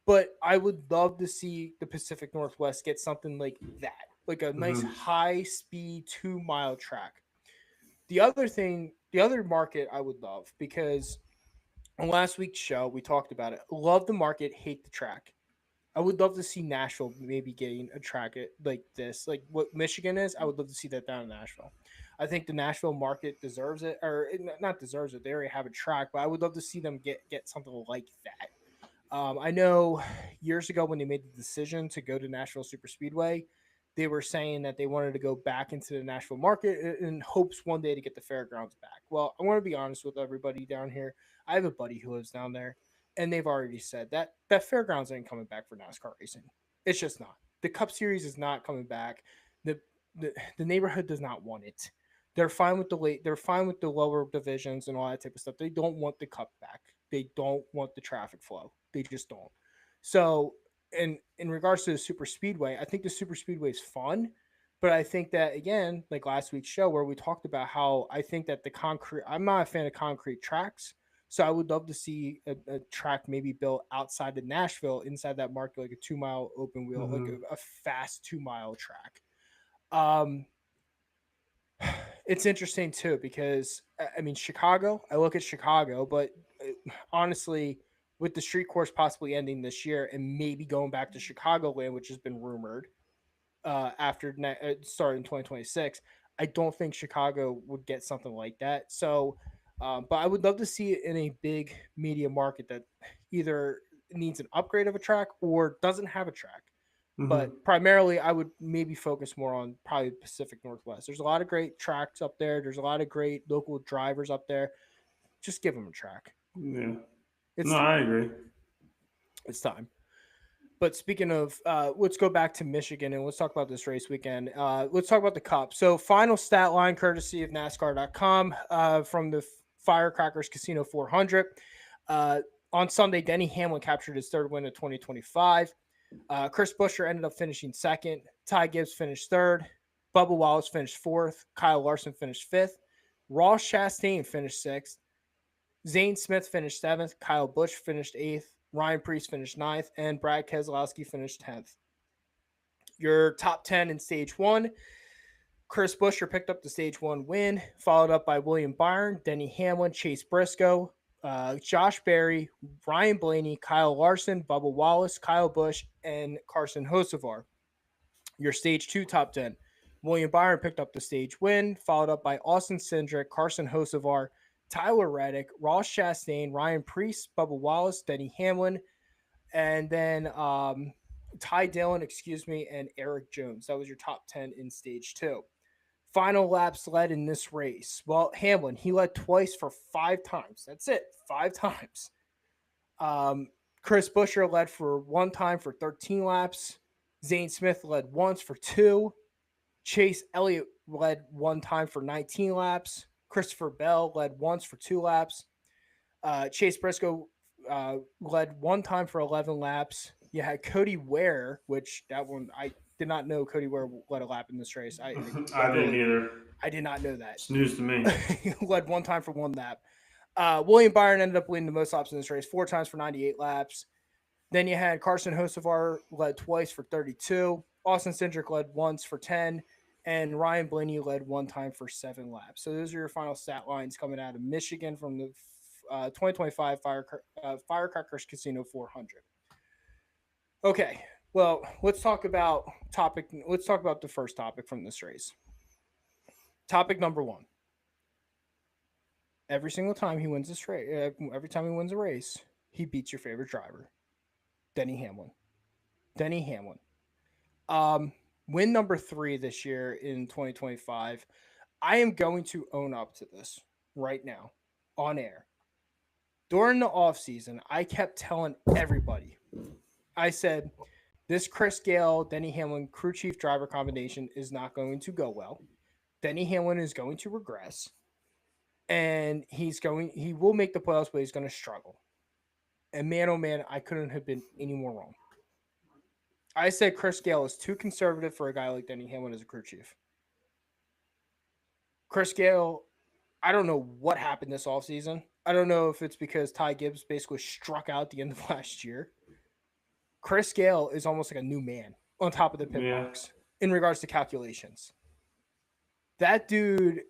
But I would love to see the Pacific Northwest get something like that, like a nice
Mhm.
high speed 2 mile track. The other market I would love because on last week's show, we talked about it. Love the market, hate the track. I would love to see Nashville maybe getting a track like this, like what Michigan is. I would love to see that down in Nashville. I think the Nashville market deserves it, or not deserves it. They already have a track, but I would love to see them get something like that. I know years ago when they made the decision to go to Nashville Super Speedway, they were saying that they wanted to go back into the Nashville market in hopes one day to get the fairgrounds back. Well, I want to be honest with everybody down here. I have a buddy who lives down there, and they've already said that fairgrounds ain't coming back for NASCAR racing. It's just not. The Cup Series is not coming back. The the neighborhood does not want it. They're fine with the late. They're fine with the lower divisions and all that type of stuff. They don't want the Cup back. They don't want the traffic flow. They just don't. So, in regards to the super speedway, I think the super speedway is fun, but I think that again, like last week's show where we talked about how I think that the concrete. I'm not a fan of concrete tracks, so I would love to see a track maybe built outside of Nashville, inside that market, like a 2 mile open wheel, like
Mhm.
a fast 2 mile track. Um, it's interesting too because I mean Chicago. I look at Chicago, but honestly, with the street course possibly ending this year and maybe going back to Chicagoland, which has been rumored after start in 2026, I don't think Chicago would get something like that. So, but I would love to see it in a big media market that either needs an upgrade of a track or doesn't have a track.
Mhm.
But primarily, I would maybe focus more on probably Pacific Northwest. There's a lot of great tracks up there. There's a lot of great local drivers up there. Just give them a track.
Yeah.
It's
No,
time.
I agree.
It's time. But speaking of, let's go back to Michigan and let's talk about this race weekend. Let's talk about the Cup. So, final stat line courtesy of NASCAR.com from the Firecrackers Casino 400. On Sunday, Denny Hamlin captured his third win of 2025. Chris Buescher ended up finishing second. Ty Gibbs finished third. Bubba Wallace finished fourth. Kyle Larson finished fifth. Ross Chastain finished sixth. Zane Smith finished seventh. Kyle Busch finished eighth. Ryan Preece finished ninth. And Brad Keselowski finished 10th. Your top 10 in stage one. Chris Buescher picked up the stage one win, followed up by William Byron, Denny Hamlin, Chase Briscoe, Josh Berry, Ryan Blaney, Kyle Larson, Bubba Wallace, Kyle Busch, and Carson Hocevar. Your stage two top 10. William Byron picked up the stage win, followed up by Austin Cindric, Carson Hocevar, Tyler Reddick, Ross Chastain, Ryan Preece, Bubba Wallace, Denny Hamlin, and then Ty Dillon, and Eric Jones. That was your top 10 in stage two. Final laps led in this race. Well, Hamlin, he led twice for 5 times. That's it, 5 times. Chris Buescher led for 1 time for 13 laps. Zane Smith led once for 2. Chase Elliott led 1 time for 19 laps. Christopher Bell led once for 2 laps. Chase Briscoe led 1 time for 11 laps. You had Cody Ware, which that one I did not know Cody Ware led a lap in this race. I
didn't either.
I did not know that.
It's news to me.
He led 1 time for 1 lap. William Byron ended up leading the most laps in this race, 4 times for 98 laps. Then you had Carson Hocevar led twice for 32. Austin Cindric led once for 10. And Ryan Blaney led 1 time for 7 laps. So those are your final stat lines coming out of Michigan from the 2025 Firecrackers Casino 400. Okay, well, let's talk about the first topic from this race. Topic number 1. Every single time he wins this race, every time he wins a race, he beats your favorite driver, Denny Hamlin. Denny Hamlin. Win number 3 this year in 2025. I am going to own up to this right now on air. During the offseason, I kept telling everybody, I said, this Chris Gale, Denny Hamlin crew chief driver combination is not going to go well. Denny Hamlin is going to regress. And he will make the playoffs, but he's going to struggle. And man, oh man, I couldn't have been any more wrong. I said Chris Gale is too conservative for a guy like Denny Hamlin as a crew chief. Chris Gale, I don't know what happened this offseason. I don't know if it's because Ty Gibbs basically struck out at the end of last year. Chris Gale is almost like a new man on top of the pit box in regards to calculations. That dude,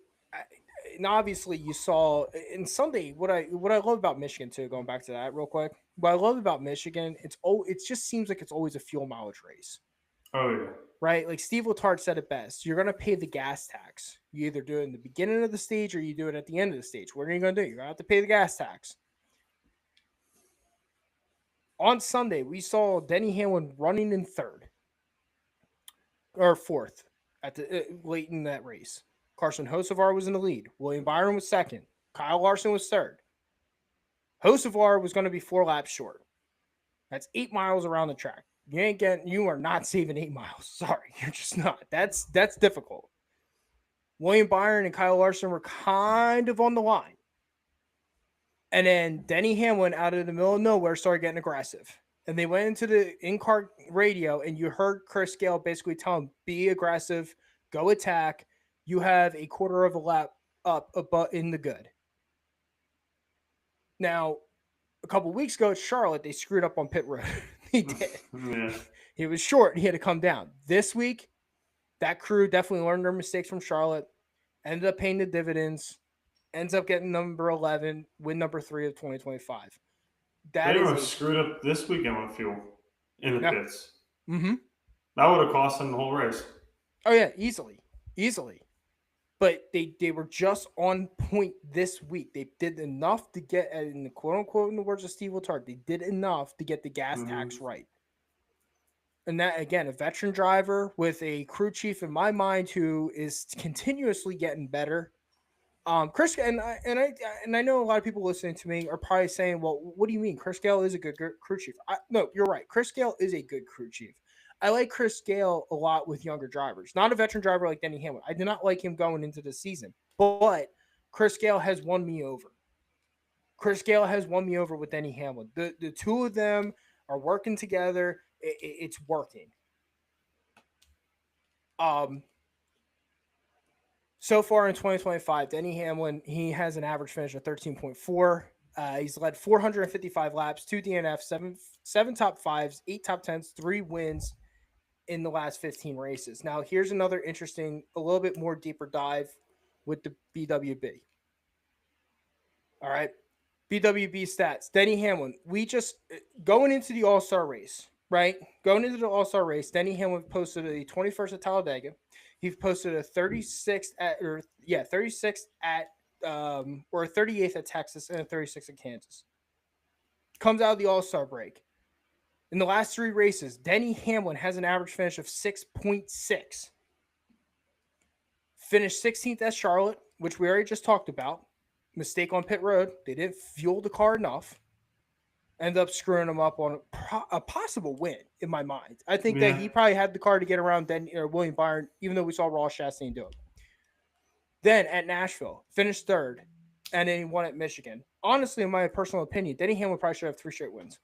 and obviously you saw in Sunday what I love about Michigan too. Going back to that real quick, what I love about Michigan, it just seems like it's always a fuel mileage race.
Oh yeah,
right. Like Steve Letarte said it best. You're gonna pay the gas tax. You either do it in the beginning of the stage or you do it at the end of the stage. What are you gonna do? You're gonna have to pay the gas tax. On Sunday, we saw Denny Hamlin running in 3rd or 4th at the late in that race. Carson Hocevar was in the lead. William Byron was 2nd. Kyle Larson was 3rd. Hocevar was going to be 4 laps short. That's 8 miles around the track. You are not saving 8 miles. Sorry, you're just not. That's difficult. William Byron and Kyle Larson were kind of on the line. And then Denny Hamlin out of the middle of nowhere started getting aggressive. And they went into the in-car radio, and you heard Chris Gale basically tell him, be aggressive, go attack. You have a quarter of a lap up in the good. Now, a couple weeks ago at Charlotte, they screwed up on pit road. He did. Yeah. He was short. He had to come down. This week, that crew definitely learned their mistakes from Charlotte, ended up paying the dividends, ends up getting number 11, win number 3 of 2025.
They were screwed up this weekend with fuel in the pits.
Mm-hmm.
That would have cost them the whole race.
Oh, yeah, easily. But they were just on point this week. They did enough to get, in the quote-unquote, in the words of Steve Letarte, they did enough to get the gas tax right. And that, again, a veteran driver with a crew chief, in my mind, who is continuously getting better. Chris, and I know a lot of people listening to me are probably saying, well, what do you mean? Chris Gale is a good crew chief. No, you're right. Chris Gale is a good crew chief. I like Chris Gale a lot with younger drivers. Not a veteran driver like Denny Hamlin. I did not like him going into the season. But Chris Gale has won me over. Chris Gale has won me over with Denny Hamlin. The two of them are working together. It's working. So far in 2025, Denny Hamlin, he has an average finish of 13.4. He's led 455 laps, 2 DNFs, seven top fives, 8 top tens, 3 wins in the last 15 races. Now, here's another interesting, a little bit more deeper dive with the BWB. All right. BWB stats. Denny Hamlin, we just, going into the All-Star race, right? Going into the All-Star race, Denny Hamlin posted a 21st at Talladega. He posted a 36th at, 36th at, or a 38th at Texas and a 36th at Kansas. Comes out of the All-Star break. In the last 3 races, Denny Hamlin has an average finish of 6.6. Finished 16th at Charlotte, which we already just talked about. Mistake on pit road. They didn't fuel the car enough. End up screwing him up on a possible win in my mind. I think that he probably had the car to get around William Byron, even though we saw Ross Chastain do it. Then at Nashville, finished 3rd, and then he won at Michigan. Honestly, in my personal opinion, Denny Hamlin probably should have 3 straight wins.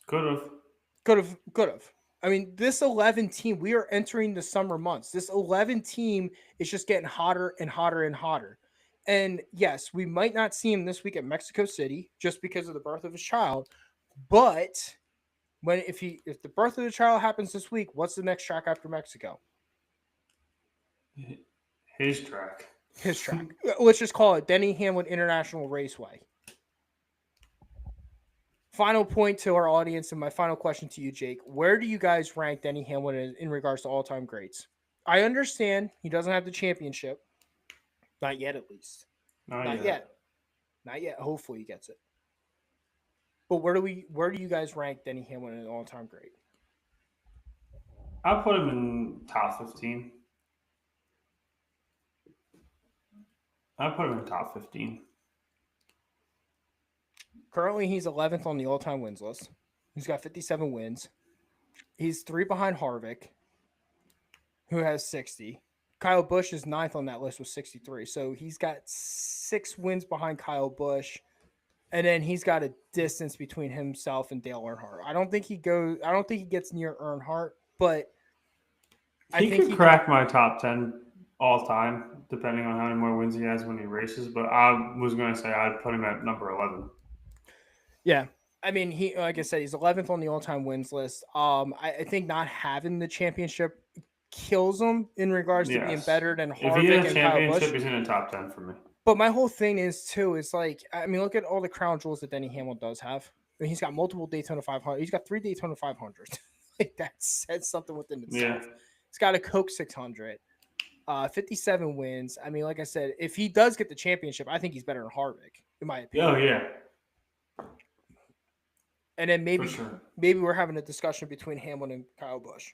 Could
have. I mean, this 11 team, we are entering the summer months. This 11 team is just getting hotter and hotter and hotter. And yes, we might not see him this week at Mexico City just because of the birth of his child. But if the birth of the child happens this week, what's the next track after Mexico?
His track.
His track. Let's just call it Denny Hamlin International Raceway. Final point to our audience and my final question to you, Jake. Where do you guys rank Denny Hamlin in regards to all-time greats? I understand he doesn't have the championship. Not yet, at least. Not yet. Hopefully he gets it. But where do you guys rank Denny Hamlin as an all-time great?
I'll put him in top 15.
Currently, he's 11th on the all-time wins list. He's got 57 wins. He's 3 behind Harvick, who has 60. Kyle Busch is 9th on that list with 63. So he's got 6 wins behind Kyle Busch. And then he's got a distance between himself and Dale Earnhardt. I don't think he gets near Earnhardt, but
he could crack my top 10 all time, depending on how many more wins he has when he races. But I was going to say I'd put him at number 11.
Yeah. I mean, he, like I said, he's 11th on the all-time wins list. I think not having the championship kills him in regards to being better than Harvick.
If he had a championship, he's in the top 10 for me.
But my whole thing is like, I mean, look at all the crown jewels that Denny Hamlin does have. I mean, he's got multiple Daytona 500. He's got 3 Daytona 500s. Like, that says something within itself.
Yeah.
He's got a Coke 600. 57 wins. I mean, like I said, if he does get the championship, I think he's better than Harvick, in my opinion.
Oh, yeah.
And then maybe we're having a discussion between Hamlin and Kyle Busch.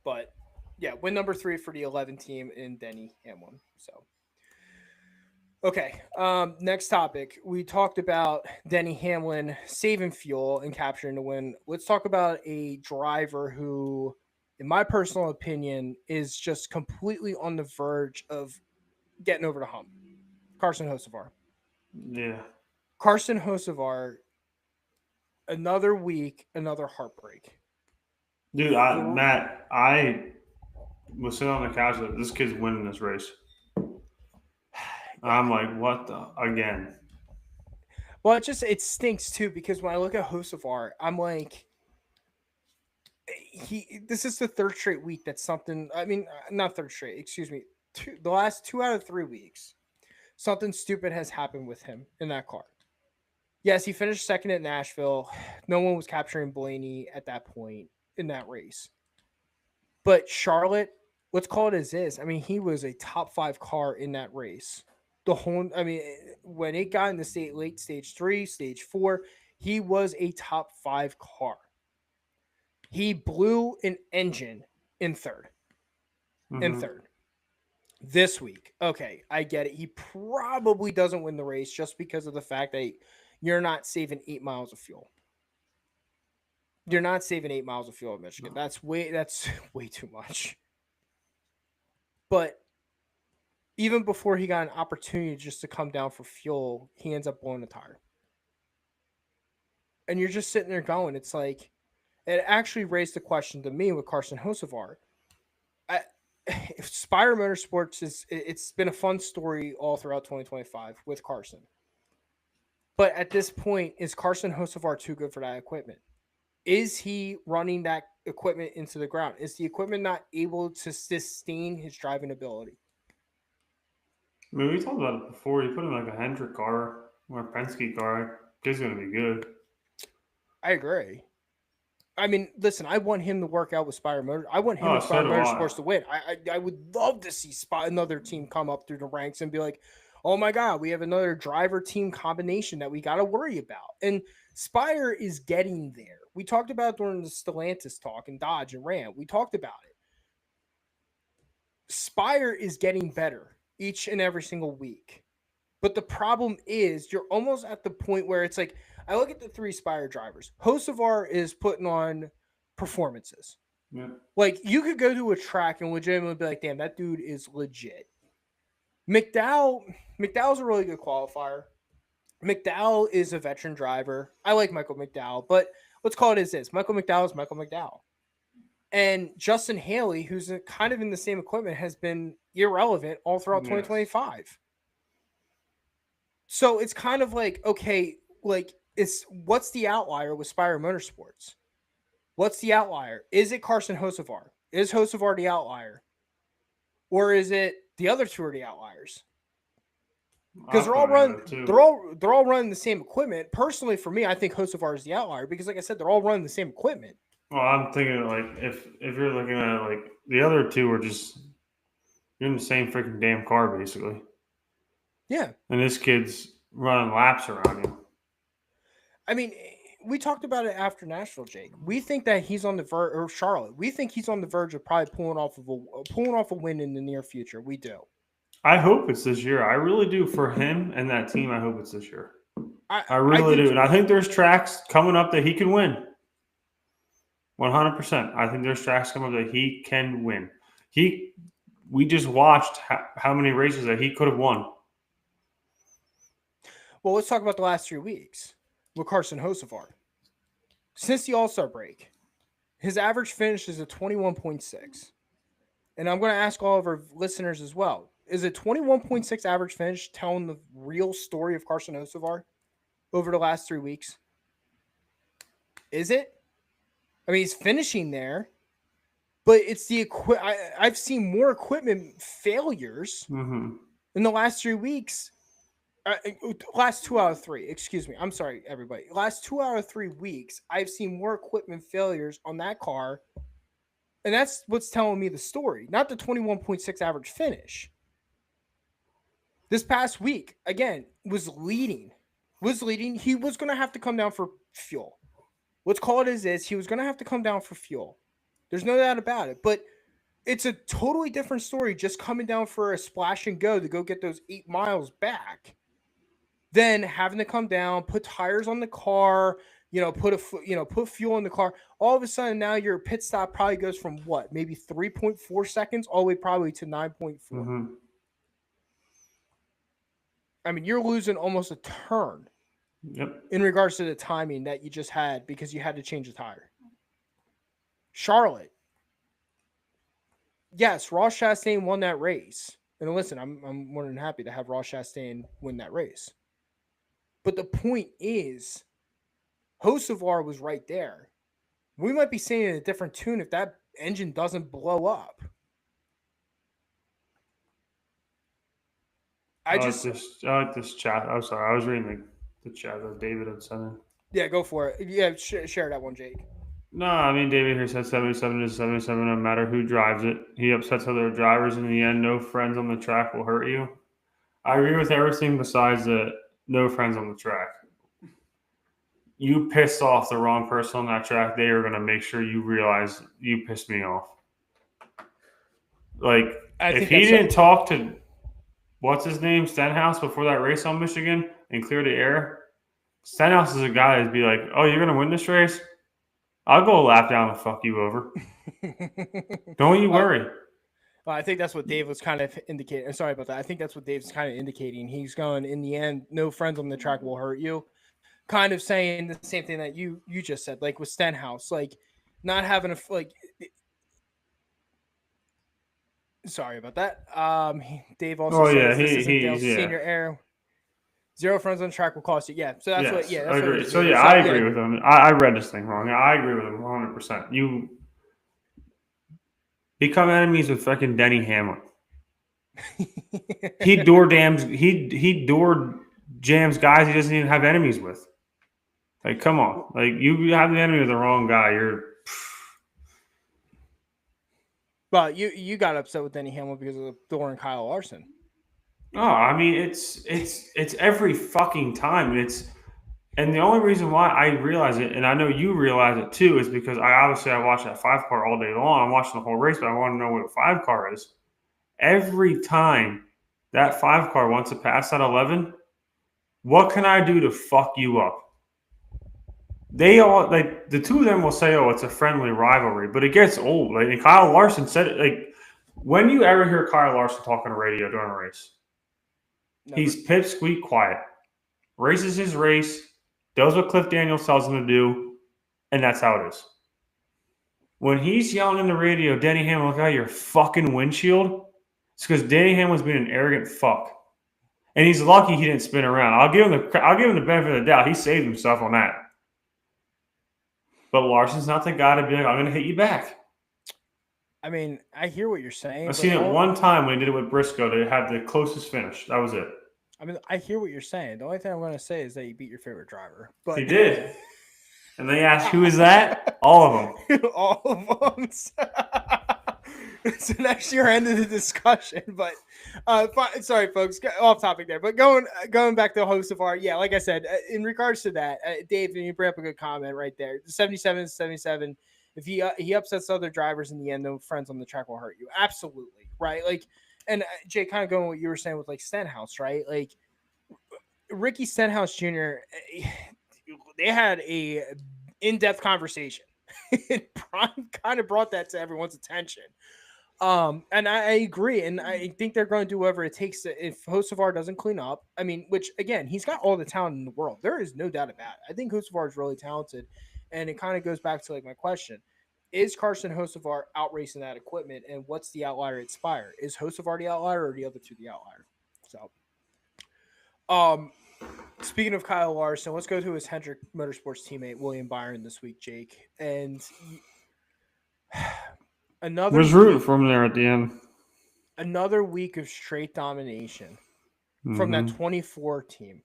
But, yeah, win number 3 for the 11 team in Denny Hamlin. So, okay, next topic. We talked about Denny Hamlin saving fuel and capturing the win. Let's talk about a driver who, in my personal opinion, is just completely on the verge of getting over the hump. Carson Hocevar.
Yeah.
Carson Hocevar, another week, another heartbreak.
Dude, Matt, I was sitting on the couch like, this kid's winning this race. I'm like, what the? Again.
Well, it stinks too, because when I look at Hocevar, I'm like, this is the 3rd straight week that's something. I mean, not 3rd straight, excuse me. The last 2 out of 3 weeks, something stupid has happened with him in that car. Yes, he finished 2nd at Nashville. No one was capturing Blaney at that point in that race. But Charlotte, let's call it as is. I mean, he was a top 5 car in that race. When it got in the late stage 3, stage 4, he was a top 5 car. He blew an engine in 3rd. In 3rd. This week. Okay, I get it. He probably doesn't win the race just because of the fact that you're not saving 8 miles of fuel. You're not saving 8 miles of fuel at Michigan. That's way too much. But even before he got an opportunity just to come down for fuel, he ends up blowing a tire. And you're just sitting there going, it's like, it actually raised the question to me with Carson Hocevar. Spire Motorsports it's been a fun story all throughout 2025 with Carson. But at this point, is Carson Hocevar too good for that equipment? Is he running that equipment into the ground? Is the equipment not able to sustain his driving ability?
I mean, we talked about it before. You put in like a Hendrick car or a Penske car, it's going to be good.
I agree. I mean, listen, I want him to work out with Spire Motor. I want him and
So
Spire
do I.
Motorsports to win. I would love to see another team come up through the ranks and be like, oh my God, we have another driver team combination that we got to worry about. And Spire is getting there. We talked about it during the Stellantis talk and Dodge and Ram. We talked about it. Spire is getting better each and every single week. But the problem is you're almost at the point where it's like, I look at the three Spire drivers. Hocevar is putting on performances.
Yeah.
Like, you could go to a track and legitimately be like, damn, that dude is legit. McDowell's a really good qualifier. McDowell is a veteran driver. I like Michael McDowell, but let's call it as is. Michael McDowell is Michael McDowell. And Justin Haley, who's kind of in the same equipment, has been irrelevant all throughout 2025. So it's kind of like, okay, like, what's the outlier with Spire Motorsports? What's the outlier? Is it Carson Hocevar? Is Hocevar the outlier? Or is it the other two are the outliers? Because they're all running the same equipment. Personally, for me, I think Hocevar is the outlier because, like I said, they're all running the same equipment.
Well, I'm thinking like if you're looking at it, like the other two are just you're in the same freaking damn car basically.
Yeah.
And this kid's running laps around you.
I mean, we talked about it after Nashville, Jake. We think that he's on the verge, or Charlotte. We think he's on the verge of probably pulling off a win in the near future. We do.
I hope it's this year. I really do for him and that team. I hope it's this year. I really do. And I think there's tracks coming up that he can win. 100%. I think there's tracks coming up that he can win. We just watched how many races that he could have won.
Well, let's talk about the last 3 weeks with Carson Hocevar. Since the All-Star break, his average finish is a 21.6. And I'm going to ask all of our listeners as well. Is a 21.6 average finish telling the real story of Carson Hocevar over the last 3 weeks? Is it? I mean, he's finishing there, but it's the I've seen more equipment failures in the last 3 weeks. Last 2 out of 3. Excuse me. I'm sorry, everybody. Last 2 out of 3 weeks, I've seen more equipment failures on that car, and that's what's telling me the story, not the 21.6 average finish. This past week, again, was leading. He was going to have to come down for fuel. Let's call it as is. He was going to have to come down for fuel. There's no doubt about it. But it's a totally different story just coming down for a splash and go to go get those 8 miles back than having to come down, put tires on the car, put fuel in the car. All of a sudden, now your pit stop probably goes from what? Maybe 3.4 seconds all the way probably to 9.4. I mean, you're losing almost a turn.
Yep.
In regards to the timing that you just had because you had to change the tire. Charlotte. Yes, Ross Chastain won that race. And listen, I'm more than happy to have Ross Chastain win that race. But the point is, Hocevar was right there. We might be singing a different tune if that engine doesn't blow up.
I like this chat. I'm sorry. I was reading the chat that David had sent in.
Yeah, go for it. Yeah, share that one, Jake.
No, I mean, David here said 77 is 77, no matter who drives it. He upsets other drivers. In the end, no friends on the track will hurt you. I agree with everything besides the no friends on the track. You pissed off the wrong person on that track, they are going to make sure you realize you pissed me off. Like, if he didn't talk to, what's his name, Stenhouse, before that race on Michigan and clear the air, Stenhouse is a guy that'd be like, oh, you're going to win this race? I'll go a lap down and fuck you over. Don't you worry.
Well, I think that's what Dave was kind of indicating. Sorry about that. I think that's what Dave's kind of indicating. He's going, in the end, no friends on the track will hurt you. Kind of saying the same thing that you just said, like with Stenhouse, like not having a like. Sorry about that. Dave also says this isn't Dale's senior era. Zero friends on track will cost you. Yeah, so that's what. Yeah, that's
I agree.
What
so yeah, I agree with him. I read this thing wrong. I agree with him 100%. You become enemies with fucking Denny Hamlin. He door jams guys he doesn't even have enemies with. Like, come on. Like, you have the enemy with the wrong guy.
Well, you got upset with Denny Hamlin because of Thor and Kyle Larson.
Oh, I mean, it's every fucking time. And the only reason why I realize it, and I know you realize it too, is because I watch that 5-car all day long. I'm watching the whole race, but I want to know what a 5-car is. Every time that 5-car wants to pass that 11, what can I do to fuck you up? They all, like, the two of them will say, "Oh, it's a friendly rivalry," but it gets old. Like, and Kyle Larson said it. Like, when you ever hear Kyle Larson talk on the radio during a race, Never. He's pipsqueak quiet, races his race, does what Cliff Daniels tells him to do, and that's how it is. When he's yelling in the radio, Denny Hamlin, look out your fucking windshield, it's because Denny Hamlin's being an arrogant fuck. And he's lucky he didn't spin around. I'll give him the benefit of the doubt. He saved himself on that. But Larson's not the guy to be like, I'm going to hit you back.
I mean, I hear what you're saying.
I've seen it one time when he did it with Briscoe to have the closest finish. That was it.
I mean, I hear what you're saying. The only thing I'm going to say is that you beat your favorite driver. But
he did. And they asked, who is that? All of them.
All of them. So next year, end of the discussion. But sorry, folks, off topic there. But going back to the Hocevar, yeah, like I said, in regards to that, Dave, you bring up a good comment right there. 77 is 77. If he upsets other drivers in the end, no friends on the track will hurt you. Absolutely, right? Like, and Jay, kind of going what you were saying with like Stenhouse, right? Like Ricky Stenhouse Jr. They had a in-depth conversation. Prime kind of brought that to everyone's attention. And I agree, and I think they're going to do whatever it takes if Hocevar doesn't clean up. I mean, which again, he's got all the talent in the world. There is no doubt about it. I think Hocevar is really talented, and it kind of goes back to like my question: is Carson Hocevar outracing that equipment, and what's the outlier at Spire? Is Hocevar the outlier, or the other two the outlier? So, speaking of Kyle Larson, let's go to his Hendrick Motorsports teammate William Byron this week, Jake, and.
Was rooting for him there at the end.
Another week of straight domination from that 24 team.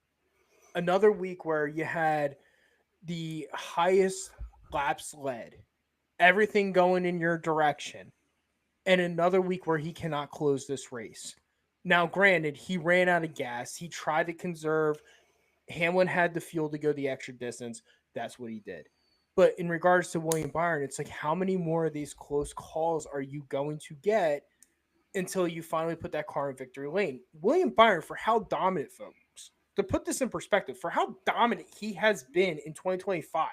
Another week where you had the highest laps led, everything going in your direction, and another week where he cannot close this race. Now, granted, he ran out of gas. He tried to conserve. Hamlin had the fuel to go the extra distance. That's what he did. But in regards to William Byron, it's like, how many more of these close calls are you going to get until you finally put that car in victory lane? William Byron, for how dominant, folks, to put this in perspective, for how dominant he has been in 2025,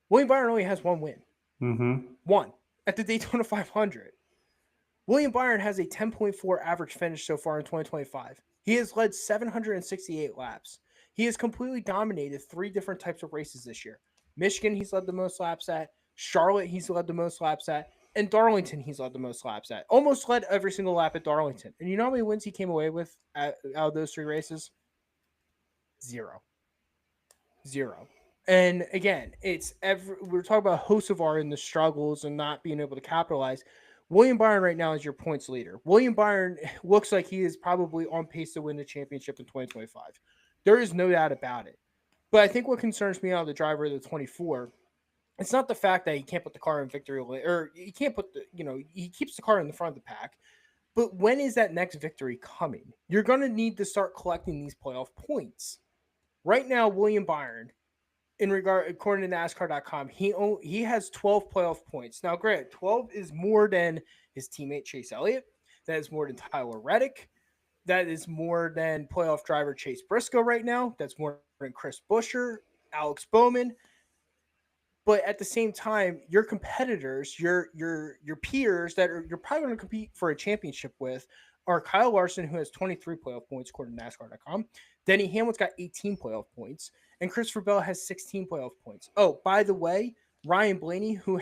William Byron only has one win. One at the Daytona 500. William Byron has a 10.4 average finish so far in 2025. He has led 768 laps. He has completely dominated 3 different types of races this year. Michigan, he's led the most laps at. Charlotte, he's led the most laps at. And Darlington, he's led the most laps at. Almost led every single lap at Darlington. And you know how many wins he came away with out of those 3 races? 0. And again, we're talking about Hocevar and the struggles and not being able to capitalize. William Byron right now is your points leader. William Byron looks like he is probably on pace to win the championship in 2025. There is no doubt about it. But I think what concerns me out of the driver of the 24, it's not the fact that he can't put the car in victory lane, or he can't put he keeps the car in the front of the pack. But when is that next victory coming? You're going to need to start collecting these playoff points. Right now, William Byron, according to NASCAR.com, he has 12 playoff points. Now, granted, 12 is more than his teammate Chase Elliott. That is more than Tyler Reddick. That is more than playoff driver Chase Briscoe right now. That's more than Chris Buescher, Alex Bowman. But at the same time, your competitors, your peers that you're probably going to compete for a championship with are Kyle Larson, who has 23 playoff points according to NASCAR.com. Denny Hamlin's got 18 playoff points, and Christopher Bell has 16 playoff points. Oh, by the way, Ryan Blaney, who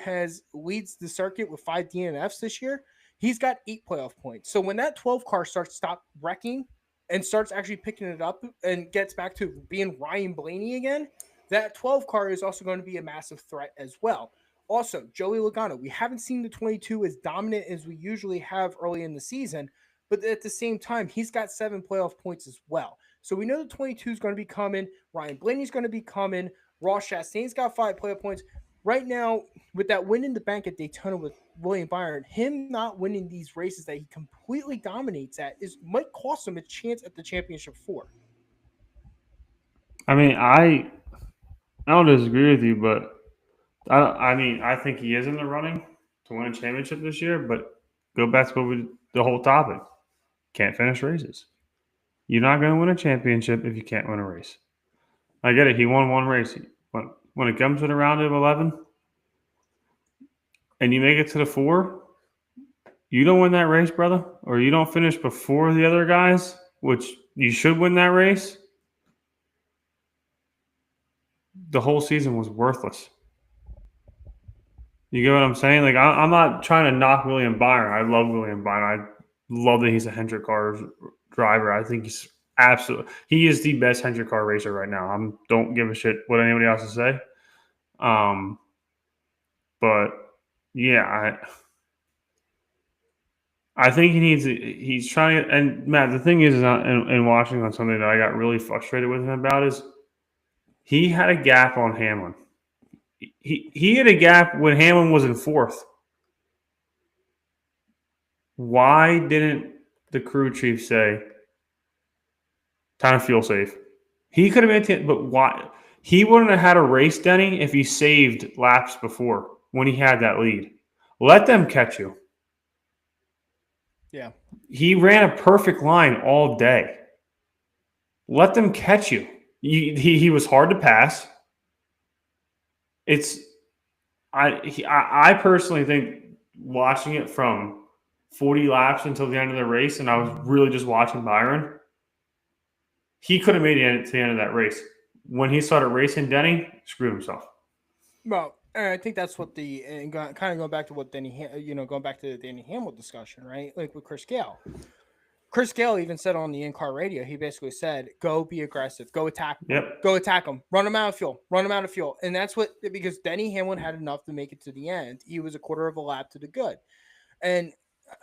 leads the circuit with 5 DNFs this year, he's got 8 playoff points. So when that 12 car starts stop wrecking and starts actually picking it up and gets back to being Ryan Blaney again, that 12 car is also going to be a massive threat as well. Also, Joey Logano, we haven't seen the 22 as dominant as we usually have early in the season, but at the same time, he's got 7 playoff points as well. So we know the 22 is going to be coming. Ryan Blaney's going to be coming. Ross Chastain's got 5 playoff points. Right now, with that win in the bank at Daytona with William Byron, him not winning these races that he completely dominates at might cost him a chance at the championship 4.
I mean, I don't disagree with you, but I think he is in the running to win a championship this year. But go back to the whole topic: can't finish races. You're not going to win a championship if you can't win a race. I get it. He won one race. When it comes to the round of 11, and you make it to the 4, you don't win that race, brother, or you don't finish before the other guys, which you should win that race. The whole season was worthless. You get what I'm saying? Like, I'm not trying to knock William Byron. I love William Byron. I love that he's a Hendrick car driver. I think he is the best Hendrick car racer right now. I don't give a shit what anybody else to say. But yeah, I think he's trying to, and Matt, the thing is in watching on something that I got really frustrated with him about is he had a gap on Hamlin. He had a gap when Hamlin was in 4th. Why didn't the crew chief say, time to fuel safe? He could have maintained, but why? He wouldn't have had a race, Denny, if he saved laps before when he had that lead. Let them catch you.
Yeah.
He ran a perfect line all day. Let them catch you. He was hard to pass. I personally think watching it from 40 laps until the end of the race, and I was really just watching Byron, he could have made it to the end of that race. When he started racing Denny, screwed himself.
Well, I think that's what kind of going back to what going back to the Denny Hamlin discussion, right? Like with Chris Gale. Chris Gale even said on the in-car radio, he basically said, go be aggressive, go attack them, go attack them, run them out of fuel. And that's because Denny Hamlin had enough to make it to the end. He was a quarter of a lap to the good. And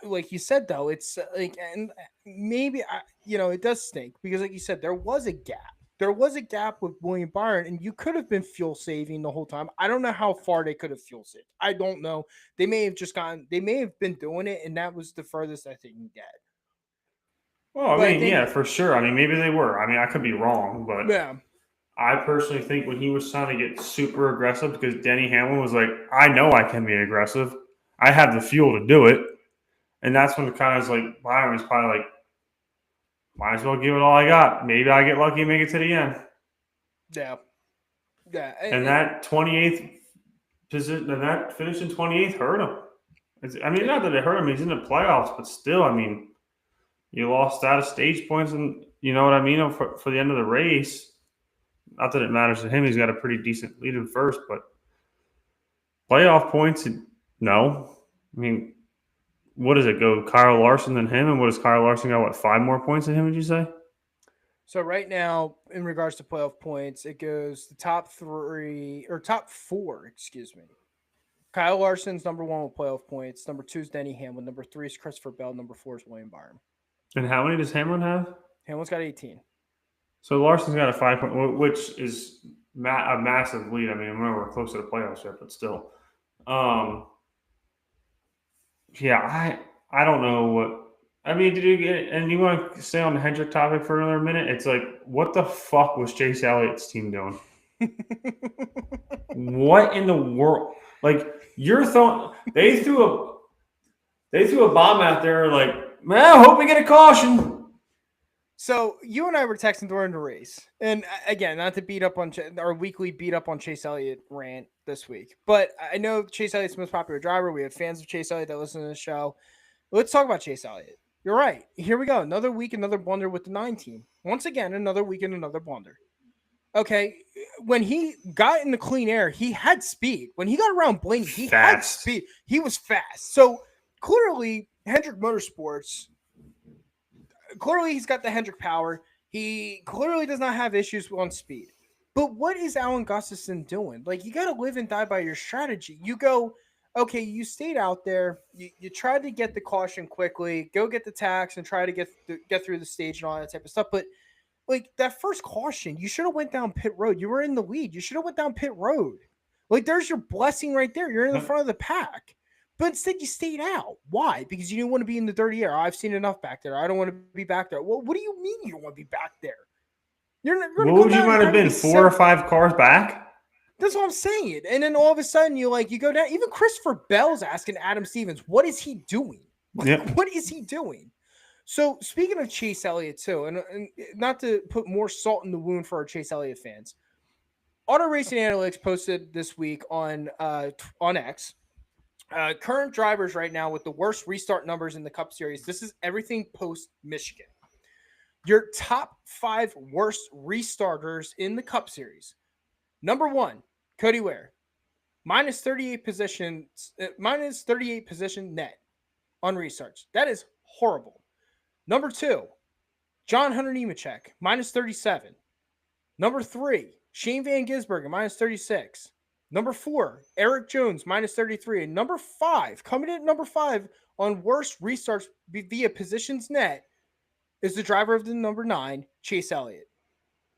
like you said, though, it's like, and maybe, it does stink because like you said, there was a gap. There was a gap with William Byron, and you could have been fuel saving the whole time. I don't know how far they could have fuel saved. I don't know. They may have been doing it, and that was the furthest I think you get.
Well, yeah, for sure. I mean, maybe they were. I mean, I could be wrong, but
yeah.
I personally think when he was trying to get super aggressive, because Denny Hamlin was like, I know I can be aggressive. I have the fuel to do it. And that's when it kind of was like, Byron was probably like, might as well give it all I got. Maybe I get lucky and make it to the end.
Yeah. Yeah.
And that 28th position, and that finish in 28th hurt him. Not that it hurt him. He's in the playoffs, but still, I mean, you lost out of stage points, and you know what I mean, for the end of the race. Not that it matters to him. He's got a pretty decent lead in first, but playoff points, no. I mean, what does it go? Kyle Larson than him, and what does Kyle Larson got? 5 more points than him? Would you say?
So right now, in regards to playoff points, it goes the top 4. Excuse me. Kyle Larson's number 1 with playoff points. Number 2 is Denny Hamlin. Number 3 is Christopher Bell. Number 4 is William Byron.
And how many does Hamlin have?
Hamlin's got 18.
So Larson's got a 5 point, which is a massive lead. I mean, I remember we're close to the playoffs yet, but still. Yeah, I don't know what. I mean, did you get? And you want to stay on the Hendrick topic for another minute? It's like, what the fuck was Chase Elliott's team doing? What in the world? Like, you're throwing. They threw a bomb out there. Like, man, I hope we get a caution.
So you and I were texting during the race, and again, not to beat up on our weekly beat up on Chase Elliott rant this week, but I know Chase Elliott's the most popular driver. We have fans of Chase Elliott that listen to the show. Let's talk about Chase Elliott. You're right. Here we go. Another week, another blunder with the 9 team. Once again, another week and another blunder. Okay, when he got in the clean air, he had speed. When he got around Blaney, he had speed. He was fast. So clearly, Hendrick Motorsports, clearly he's got the Hendrick power. He clearly does not have issues on speed. But what is Alan Gustafson doing? Like, you got to live and die by your strategy. You go, okay, you stayed out there. You tried to get the caution quickly, go get the tax and try to get through the stage and all that type of stuff. But like that first caution, you should have went down pit road. You were in the lead. You should have went down pit road. Like there's your blessing right there. You're in the front of the pack. But instead you stayed out. Why? Because you didn't want to be in the dirty air. I've seen enough back there. I don't want to be back there. Well, what do you mean you don't want to be back there?
What would you might have been? 4 or 5 cars back?
That's what I'm saying. And then all of a sudden you go down. Even Christopher Bell's asking Adam Stevens, what is he doing?
Yep.
What is he doing? So speaking of Chase Elliott too, and not to put more salt in the wound for our Chase Elliott fans, Auto Racing Analytics posted this week on X current drivers right now with the worst restart numbers in the Cup Series. This is everything post Michigan. Your top 5 worst restarters in the Cup Series. Number 1, Cody Ware, minus 38 position net on restarts. That is horrible. Number 2, John Hunter Nemechek, minus 37. Number 3, Shane Van Gisbergen, minus 36. Number 4, Eric Jones, minus 33. And number 5, coming in at number 5 on worst restarts via positions net, is the driver of the number 9, Chase Elliott,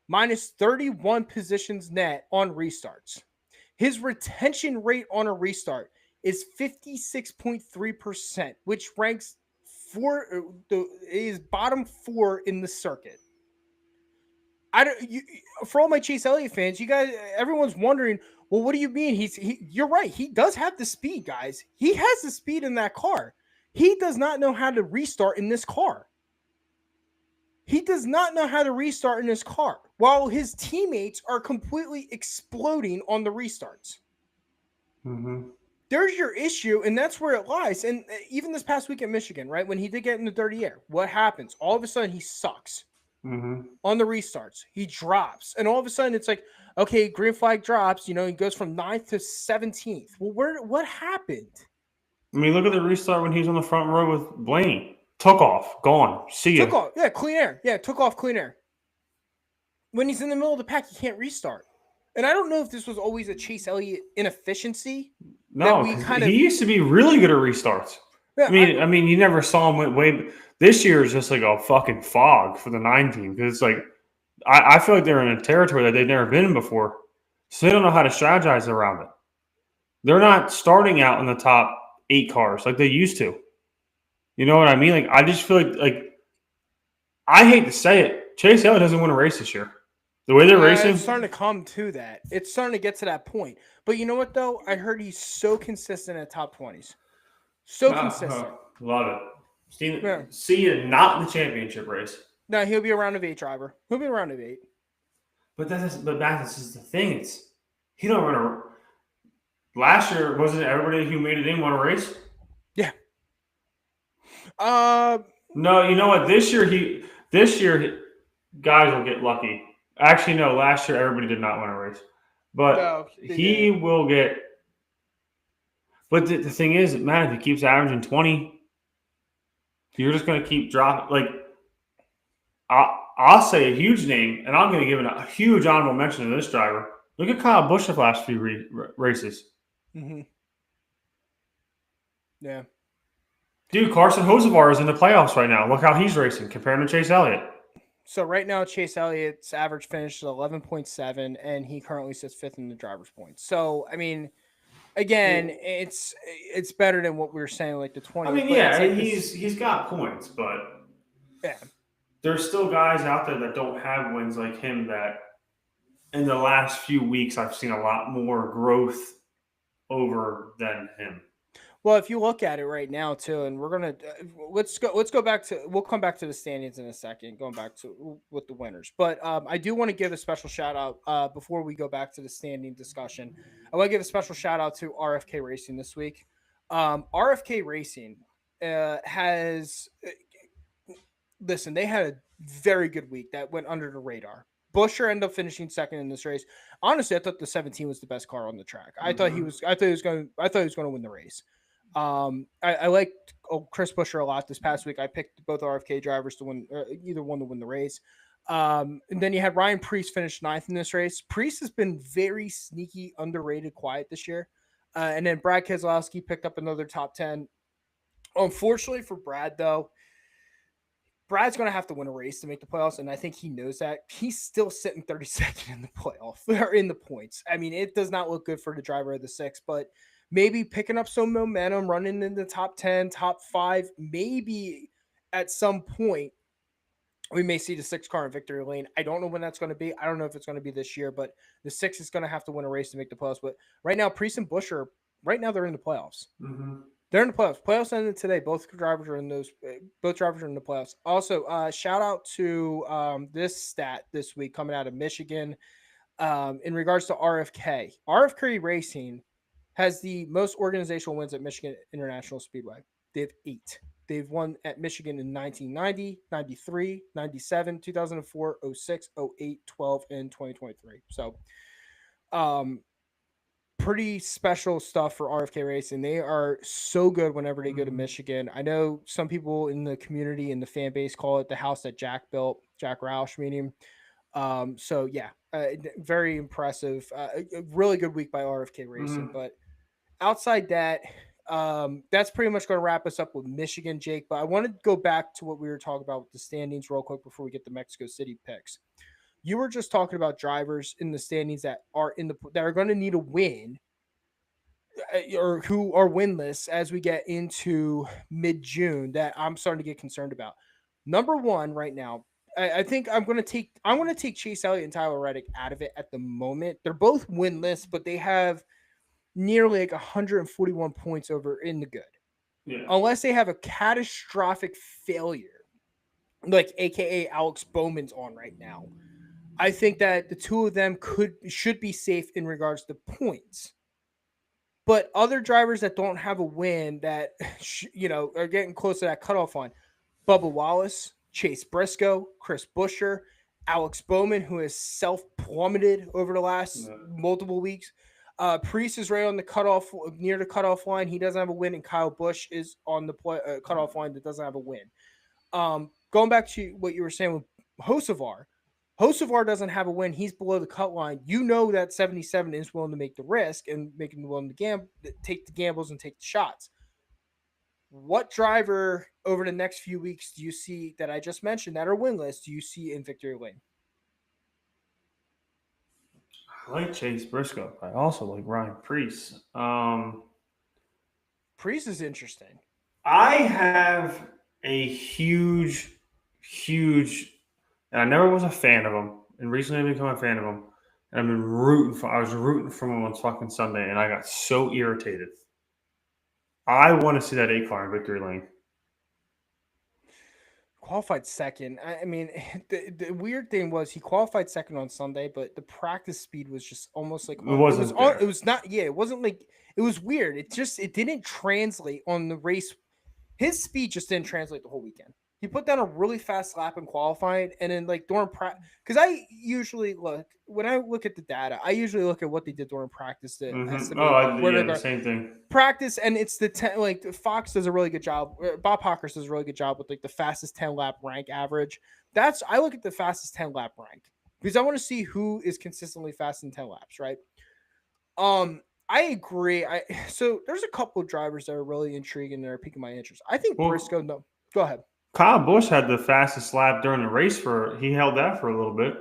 minus 31 positions net on restarts. His retention rate on a restart is 56.3%, which ranks is bottom 4 in the circuit. For all my Chase Elliott fans, you guys, everyone's wondering, well, what do you mean? You're right. He does have the speed, guys. He has the speed in that car. He does not know how to restart in this car. He does not know how to restart in this car, while his teammates are completely exploding on the restarts.
Mm-hmm.
There's your issue, and that's where it lies. And even this past week at Michigan, right, when he did get in the dirty air, what happens? All of a sudden, he sucks on the restarts. He drops, and all of a sudden, it's like, okay, green flag drops. He goes from 9th to 17th. Well, what happened?
I mean, look at the restart when he's on the front row with Blaney. Took off, gone. See ya.
Took off, yeah, clean air. Yeah, took off, clean air. When he's in the middle of the pack, he can't restart. And I don't know if this was always a Chase Elliott inefficiency.
No, he used to be really good at restarts. Yeah, I mean, you never saw him way. This year is just like a fucking fog for the 9 team because it's like I feel like they're in a territory that they've never been in before, so they don't know how to strategize around it. They're not starting out in the top 8 cars like they used to. You know what I mean? Like, I just feel like I hate to say it, Chase Elliott doesn't win a race this year. The way they're racing,
it's starting to come to that. It's starting to get to that point. But you know what, though? I heard he's so consistent at top 20s. So consistent.
Love it. See you not in the championship race.
No, he'll be a round of 8 driver. He'll be a round of 8.
But this is the thing. He don't run a. Last year, wasn't everybody who made it in won a race?
Yeah.
No, you know what? This year, guys will get lucky. Actually, no. Last year, everybody did not win a race, but he will get. But the thing is, man, if he keeps averaging 20, you're just going to keep dropping. Like, I'll say a huge name, and I'm going to give a huge honorable mention to this driver. Look at Kyle Busch the last few races.
Mm-hmm. Yeah.
Dude, Carson Hocevar is in the playoffs right now. Look how he's racing compared to Chase Elliott.
So right now, Chase Elliott's average finish is 11.7, and he currently sits 5th in the driver's points. So, I mean, again, it's better than what we were saying, like the 20.
I mean, yeah, he's got points, but there's still guys out there that don't have wins like him that in the last few weeks I've seen a lot more growth over than him.
Well, if you look at it right now too, and we're gonna let's go back to we'll come back to the standings in a second, going back to with the winners. But I do want to give a special shout out before we go back to the standing discussion. I want to give a special shout out to RFK Racing this week. RFK Racing has listen. They had a very good week that went under the radar. Busher ended up finishing second in this race. Honestly, I thought the 17 was the best car on the track. I thought he was going to win the race. I liked Chris Busher a lot this past week. I picked both RFK drivers to win, either one to win the race. And then you had Ryan Preece finish ninth in this race. Preece has been very sneaky, underrated, quiet this year. And then Brad Keselowski picked up another top 10. Unfortunately for Brad, though, Brad's going to have to win a race to make the playoffs, and I think he knows that. He's still sitting 32nd in the playoff or in the points. I mean, it does not look good for the driver of the six, but maybe picking up some momentum, running in the top 10, top 5, maybe at some point we may see the 6 car in victory lane. I don't know when that's going to be. I don't know if it's going to be this year, but the 6 is going to have to win a race to make the playoffs. But right now, Preece and Busher, right now they're in the playoffs.
Mm-hmm.
They're in the playoffs. Playoffs ended today. Both drivers are in those. Both drivers are in the playoffs. Also, shout out to this stat this week coming out of Michigan in regards to RFK. RFK Racing has the most organizational wins at Michigan International Speedway. They have 8. They've won at Michigan in 1990, 93, 97, 2004, 06, 08, 12, and 2023. So, pretty special stuff for RFK Racing. They are so good whenever they go to Michigan. I know some people in the community and the fan base call it the house that Jack built, Jack Roush meaning. So yeah, very impressive. A really good week by RFK Racing. But outside that, that's pretty much going to wrap us up with Michigan, Jake. But I want to go back to what we were talking about with the standings real quick before we get the Mexico City picks. You were just talking about drivers in the standings that are going to need a win or who are winless as we get into mid-June that I'm starting to get concerned about. Number one right now, I think I'm going to take Chase Elliott and Tyler Reddick out of it at the moment. They're both winless, but they have nearly like 141 points over in the good. Yeah. Unless they have a catastrophic failure, like AKA Alex Bowman's on right now. I think that the two of them should be safe in regards to points. But other drivers that don't have a win that, are getting close to that cutoff line, Bubba Wallace, Chase Briscoe, Chris Busher, Alex Bowman, who has self-plummeted over the last multiple weeks. Preece is right on the cutoff, near the cutoff line. He doesn't have a win, and Kyle Busch is on the cutoff line that doesn't have a win. Going back to what you were saying with Hocevar doesn't have a win. He's below the cut line. You know that 77 is willing to make the risk and willing to take the gambles and take the shots. What driver over the next few weeks do you see that I just mentioned that are winless do you see in victory lane?
I like Chase Briscoe. I also like Ryan Preece.
Preece is interesting.
I have a huge, and I never was a fan of him, and recently I've become a fan of him. And I've been I was rooting for him on fucking Sunday, and I got so irritated. I want to see that 8 car in victory lane.
Qualified second. I mean, the weird thing was he qualified second on Sunday, but the practice speed was just almost like
it wasn't
like it was weird. It didn't translate on the race. His speed just didn't translate the whole weekend. He put down a really fast lap in qualifying, and then like during practice, because I usually when I look at the data, I usually look at what they did during practice to estimate
the same thing.
Practice, and it's the 10. Like Fox does a really good job. Bob Hawkers does a really good job with like the fastest 10 lap rank average. I look at the fastest 10 lap rank because I want to see who is consistently fast in 10 laps, right? I agree. So there's a couple of drivers that are really intriguing that are piquing my interest. I think Briscoe. No, go ahead.
Kyle Busch had the fastest lap during the race he held that for a little bit.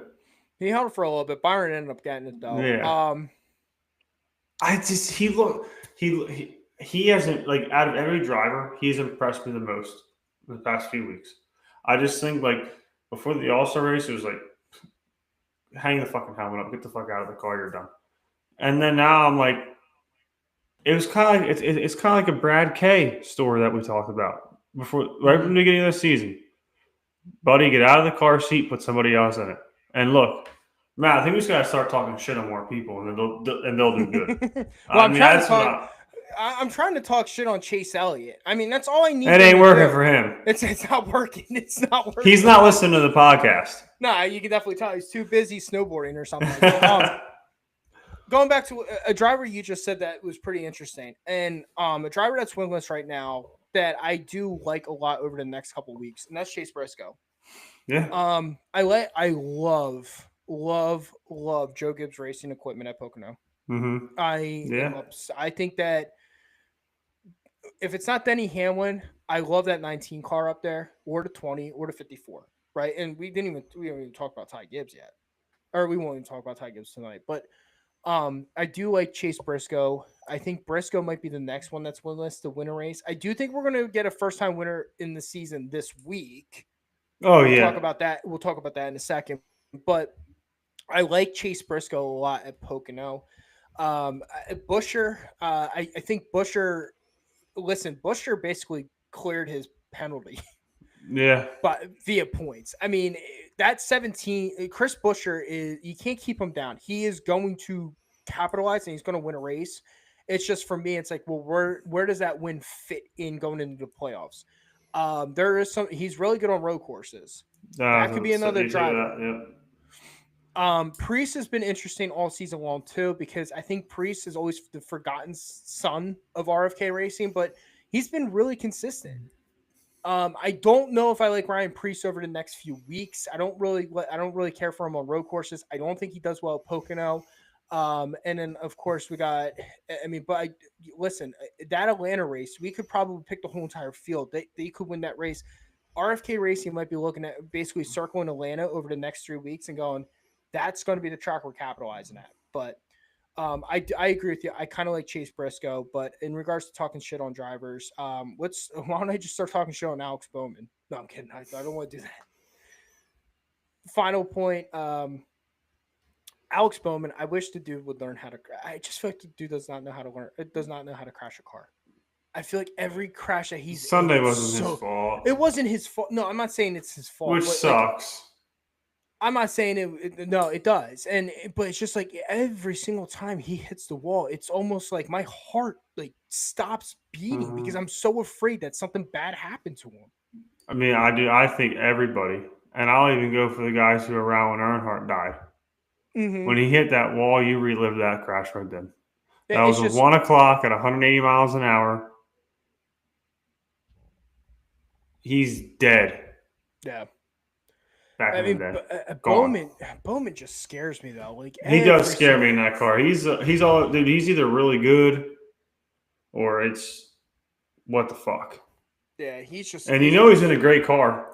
He held it for a little bit. Byron ended up getting it though.
Yeah. He hasn't, like, out of every driver, he's impressed me the most in the past few weeks. I just think, like, before the All-Star race, it was like, hang the fucking helmet up, get the fuck out of the car, you're done. And then now I'm like, it was kind of like it's kind of like a Brad K story that we talked about before, right from the beginning of the season. Buddy, get out of the car seat, put somebody else in it, and look. Matt, I think we just gotta start talking shit on more people, and they'll do good.
Well,
I mean, that's what I,
I'm trying to talk shit on Chase Elliott. I mean, that's all I need.
it ain't working for him.
It's not working. It's not working.
He's not listening to the podcast.
Nah, you can definitely tell he's too busy snowboarding or something like that. Going back to a driver you just said that was pretty interesting, and a driver that's winless right now that I do like a lot over the next couple of weeks, and that's Chase Briscoe.
Yeah.
I love Joe Gibbs Racing Equipment at Pocono.
Mm-hmm.
I think that if it's not Denny Hamlin, I love that 19 car up there, or the 20, or the 54, right? And we didn't even talk about Ty Gibbs yet, or we won't even talk about Ty Gibbs tonight. But I do like Chase Briscoe. I think Briscoe might be the next one that's winless to win a race. I do think we're going to get a first-time winner in the season this week.
Oh,
We'll
yeah.
talk about that. We'll talk about that in a second. But I like Chase Briscoe a lot at Pocono. Buescher, I think Buescher. Listen, Buescher basically cleared his penalty.
Yeah.
But via points. I mean, that 17, Chris Buescher is, you can't keep him down. He is going to capitalize and he's going to win a race. It's just for me, it's like, well, where does that win fit in going into the playoffs? There is he's really good on road courses. That could be another driver.
Yeah.
Priest has been interesting all season long too, because I think Priest is always the forgotten son of RFK Racing, but he's been really consistent. I don't know if I like Ryan Priest over the next few weeks. I don't really care for him on road courses. I don't think he does well at Pocono. And then of course we got, listen, that Atlanta race, we could probably pick the whole entire field. They could win that race. RFK Racing might be looking at basically circling Atlanta over the next 3 weeks and going, that's going to be the track we're capitalizing at. But I agree with you. I kind of like Chase Briscoe, but in regards to talking shit on drivers, why don't I just start talking shit on Alex Bowman? No, I'm kidding. I don't want to do that. Final point. Alex Bowman, I wish the dude would learn how to. I just feel like the dude does not know how to learn. It does not know how to crash a car. I feel like every crash that he's
Sunday wasn't his fault.
It wasn't his fault. No, I'm not saying it's his fault.
Which sucks.
I'm not saying it. No, it does, but it's just like every single time he hits the wall, it's almost like my heart like stops beating because I'm so afraid that something bad happened to him.
I mean, I do. I think everybody, and I'll even go for the guys who were around when Earnhardt died. Mm-hmm. When he hit that wall, you relived that crash right then. That was just 1 o'clock at 180 miles an hour. He's dead.
Yeah.
Bowman
just scares me though. Like
he does scare me in that car. He's either really good or it's what the fuck.
Yeah, he's just
and he's in a great car.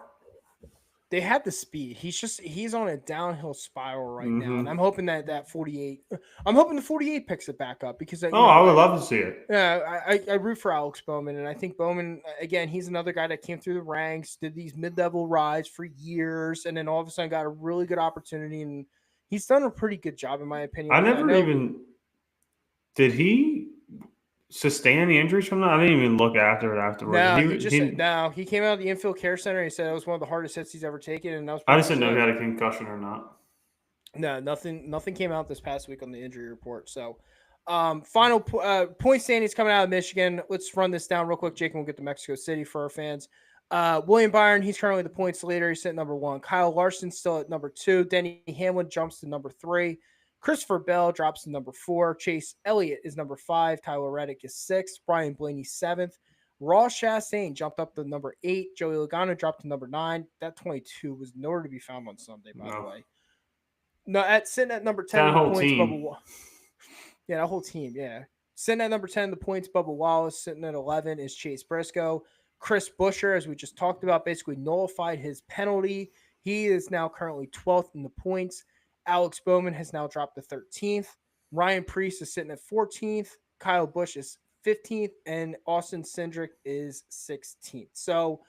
They have the speed. He's on a downhill spiral right now, and I'm hoping that 48. I'm hoping the 48 picks it back up because
I would love to see it.
Yeah, I root for Alex Bowman, and I think Bowman again. He's another guy that came through the ranks, did these mid-level rides for years, and then all of a sudden got a really good opportunity, and he's done a pretty good job in my opinion.
Did he sustain any injuries from that? I didn't even look after it afterwards.
No, he came out of the infield care center. And he said it was one of the hardest hits he's ever taken, and that was.
I just didn't know he had a concussion or not.
No, nothing came out this past week on the injury report. So, final point standings coming out of Michigan. Let's run this down real quick. Jake, and we'll get to Mexico City for our fans. William Byron, he's currently the points leader. He's at number 1. Kyle Larson still at number 2. Denny Hamlin jumps to number 3. Christopher Bell drops to number 4. Chase Elliott is number 5. Tyler Reddick is 6th. Brian Blaney 7th. Ross Chastain jumped up to number 8. Joey Logano dropped to number 9. That 22 was nowhere to be found on Sunday, by the way. No, sitting at number 10 in the points, Bubba. Yeah, that whole team, yeah. Sitting at number 10 in the points, Bubba Wallace. Sitting at 11 is Chase Briscoe. Chris Buescher, as we just talked about, basically nullified his penalty. He is now currently 12th in the points. Alex Bowman has now dropped to 13th. Ryan Priest is sitting at 14th. Kyle Busch is 15th. And Austin Cindric is 16th. So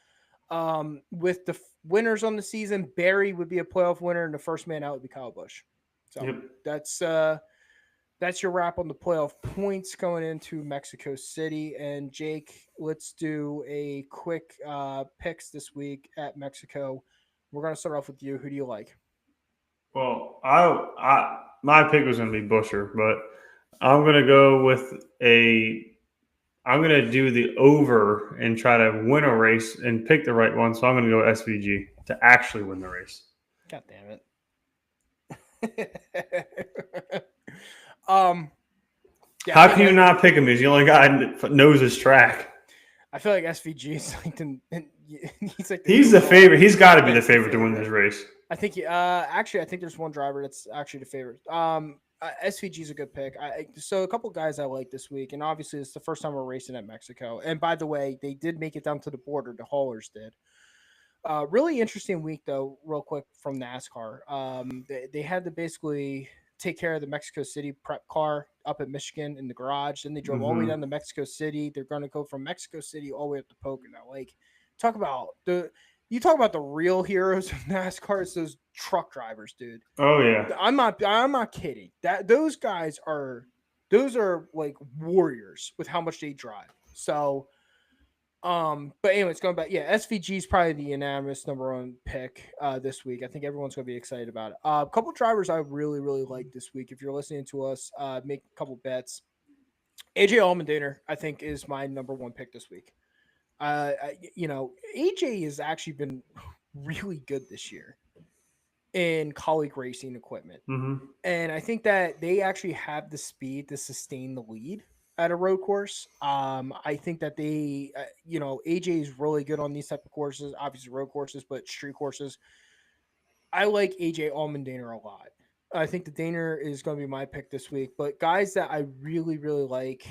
with the winners on the season, Barry would be a playoff winner, and the first man out would be Kyle Busch. So that's That's your wrap on the playoff points going into Mexico City. And Jake, let's do a quick picks this week at Mexico. We're going to start off with you. Who do you like?
Well, I my pick was going to be Busher, but I'm going to go with a. I'm going to do the over and try to win a race and pick the right one. So I'm going to go SVG to actually win the race.
God damn it. um, yeah,
How can you not pick him? He's the only guy that knows his track.
I feel like SVG is like he's like
He's the favorite. He's got to be the favorite to win this race.
I think actually I think there's one driver that's actually the favorite. SVG is a good pick. So a couple guys I like this week, and obviously it's the first time we're racing at Mexico. And by the way, they did make it down to the border. The haulers did. Really interesting week though. Real quick from NASCAR, they had to basically take care of the Mexico City prep car up at Michigan in the garage. Then they drove all the way down to Mexico City. They're going to go from Mexico City all the way up to Pocono. Like, talk about the real heroes of NASCAR. It's those truck drivers, dude.
Oh yeah,
I'm not kidding. Those guys are like warriors with how much they drive. So, but anyways, going back, yeah, SVG is probably the unanimous number one pick this week. I think everyone's gonna be excited about it. A couple drivers I really like this week. If you're listening to us, make a couple bets. AJ Allmendinger, I think, is my number one pick this week. AJ has actually been really good this year in colleague racing equipment. And I think that they actually have the speed to sustain the lead at a road course. I think that they, AJ is really good on these type of courses, obviously road courses, but street courses. I like AJ Allmendinger a lot. I think the Daner is going to be my pick this week. But guys that I really like,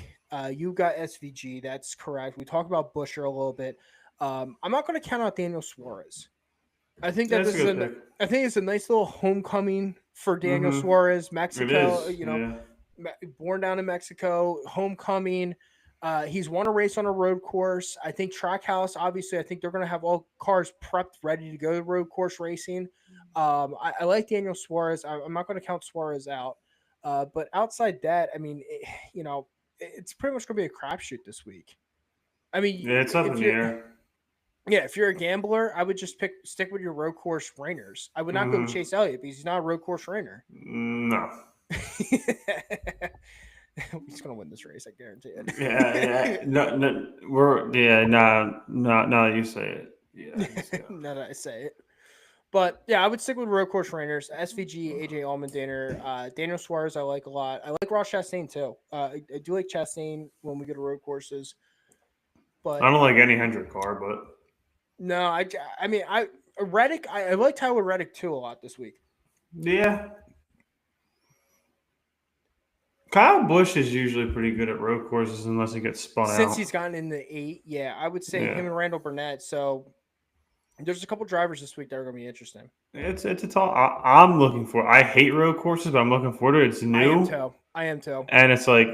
you got SVG. That's correct. We talked about Busher a little bit. I'm not going to count out Daniel Suarez. I think that I think it's a nice little homecoming for Daniel Suarez, Mexico. Born down in Mexico, homecoming. He's won a race on a road course. I think Trackhouse, obviously, I think they're going to have all cars prepped, ready to go to road course racing. I like Daniel Suarez. I'm not going to count Suarez out. But outside that, I mean, it's pretty much going to be a crapshoot this week. I mean,
yeah, it's up in the air.
Yeah, if you're a gambler, I would just stick with your road course reigners. I would not go with Chase Elliott because he's not a road course reigner.
No.
He's gonna win this race, I guarantee it.
Yeah. No, you say it. Yeah.
Now that I say it. But yeah, I would stick with road course reigners. SVG, AJ Allmendinger, Daniel Suarez I like a lot. I like Ross Chastain too. I do like Chastain when we go to road courses. But
I don't like any Hendrick car, but
no, I Reddick. I like Tyler Reddick too a lot this week.
Yeah. Kyle Busch is usually pretty good at road courses unless he gets spun out.
Since he's gotten in the 8, yeah, I would say him and Randall Burnett. So there's a couple drivers this week that are going to be interesting.
It's a tall. I'm looking for. I hate road courses, but I'm looking forward to it. It's new.
I am too.
And it's like,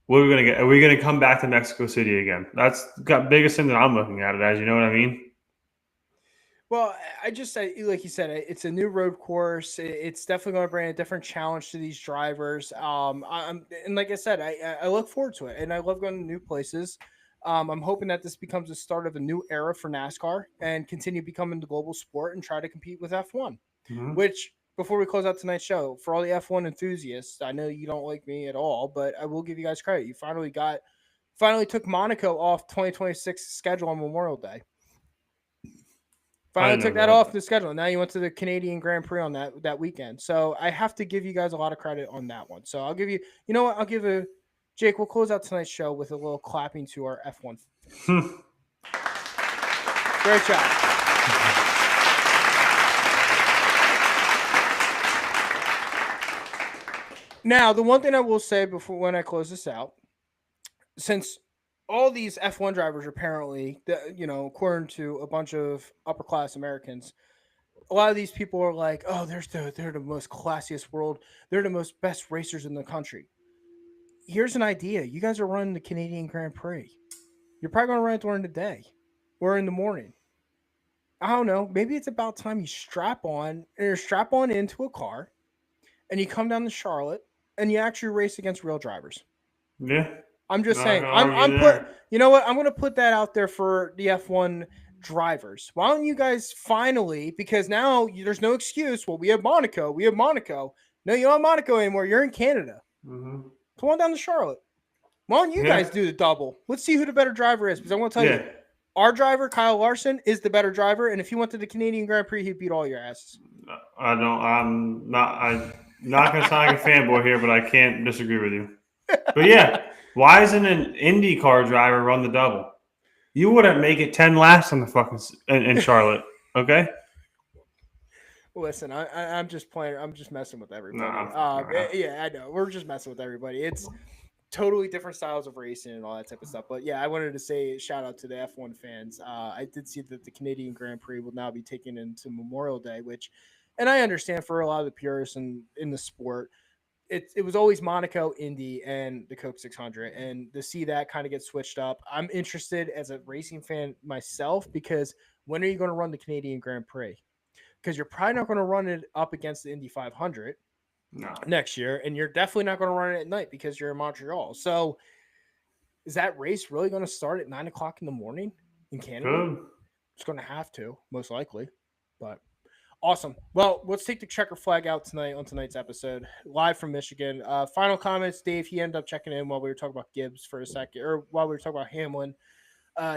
what are we gonna get? Are we gonna come back to Mexico City again? That's got biggest thing that I'm looking at it as. You know what I mean?
Well, like you said, it's a new road course. It's definitely going to bring a different challenge to these drivers. And like I said, I look forward to it, and I love going to new places. I'm hoping that this becomes the start of a new era for NASCAR and continue becoming the global sport and try to compete with F1. Which, before we close out tonight's show, for all the F1 enthusiasts, I know you don't like me at all, but I will give you guys credit. You finally took Monaco off 2026 schedule on Memorial Day. Finally took that off the schedule. Now you went to the Canadian Grand Prix on that weekend. So I have to give you guys a lot of credit on that one. So I'll give you, you know what? Jake, we'll close out tonight's show with a little clapping to our F1. Great job. Now, the one thing I will say before when I close this out, since all these F1 drivers apparently, according to a bunch of upper class Americans, a lot of these people are like, oh, they're the most classiest world. They're the most best racers in the country. Here's an idea. You guys are running the Canadian Grand Prix. You're probably going to run it during the day or in the morning. I don't know. Maybe it's about time you strap on into a car and you come down to Charlotte and you actually race against real drivers.
Yeah.
I'm just
Not
saying.
gonna
I'm
argue
put.
there.
You know what? I'm gonna put that out there for the F1 drivers. Why don't you guys finally? Because now there's no excuse. Well, we have Monaco. We have Monaco. No, you don't have Monaco anymore. You're in Canada.
Mm-hmm.
Come on down to Charlotte. Why don't you guys do the double? Let's see who the better driver is. Because I want to tell you, our driver Kyle Larson is the better driver, and if he went to the Canadian Grand Prix, he'd beat all your asses.
I'm not gonna sound like a fanboy here, but I can't disagree with you. But yeah, why isn't an IndyCar driver run the double? You wouldn't make it 10 laps on the fucking in Charlotte, okay?
Listen, I'm just playing. I'm just messing with everybody.
Nah.
Yeah, I know. We're just messing with everybody. It's totally different styles of racing and all that type of stuff. But yeah, I wanted to say shout out to the F1 fans. I did see that the Canadian Grand Prix will now be taken into Memorial Day, and I understand for a lot of the purists in the sport, it was always Monaco, Indy, and the Coke 600, and to see that kind of get switched up, I'm interested as a racing fan myself because when are you going to run the Canadian Grand Prix? Because you're probably not going to run it up against the Indy 500 next year, and you're definitely not going to run it at night because you're in Montreal. So, is that race really going to start at 9:00 in the morning in Canada?
Good.
It's going to have to, most likely. But awesome. Well, let's take the checker flag out tonight on tonight's episode, live from Michigan. Final comments, Dave. He ended up checking in while we were talking about Gibbs for a second, or while we were talking about Hamlin.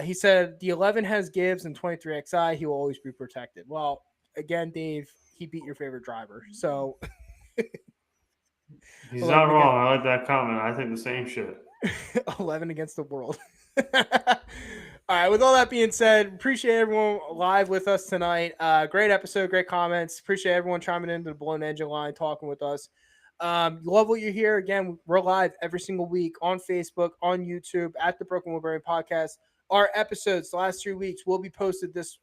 He said the 11 has Gibbs and 23XI. He will always be protected. Well, again, Dave, he beat your favorite driver. So
he's not wrong. I like that comment. I think the same shit.
11 against the world. All right. With all that being said, appreciate everyone live with us tonight. Great episode, great comments. Appreciate everyone chiming into the Blown Engine line, talking with us. Love what you hear. Again, we're live every single week on Facebook, on YouTube, at the Broken Wheel Bearing Podcast. Our episodes the last 3 weeks will be posted this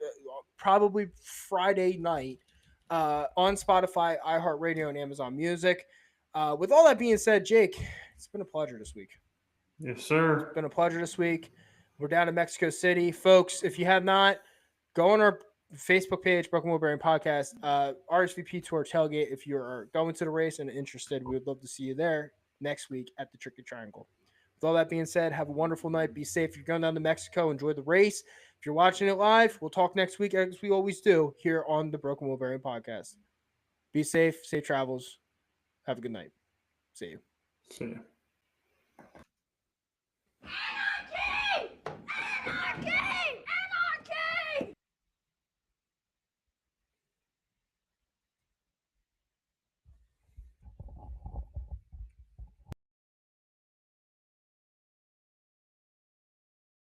probably Friday night on Spotify, iHeartRadio, and Amazon Music. With all that being said, Jake, it's been a pleasure this week.
Yes, sir.
It's been a pleasure this week. We're down in Mexico City. Folks, if you have not, go on our Facebook page, Broken Wheel Bearing Podcast, RSVP to our tailgate. If you're going to the race and interested, we would love to see you there next week at the Tricky Triangle. With all that being said, have a wonderful night. Be safe. If you're going down to Mexico, enjoy the race. If you're watching it live, we'll talk next week as we always do here on the Broken Wheel Bearing Podcast. Be safe. Safe travels. Have a good night. See you.
See ya.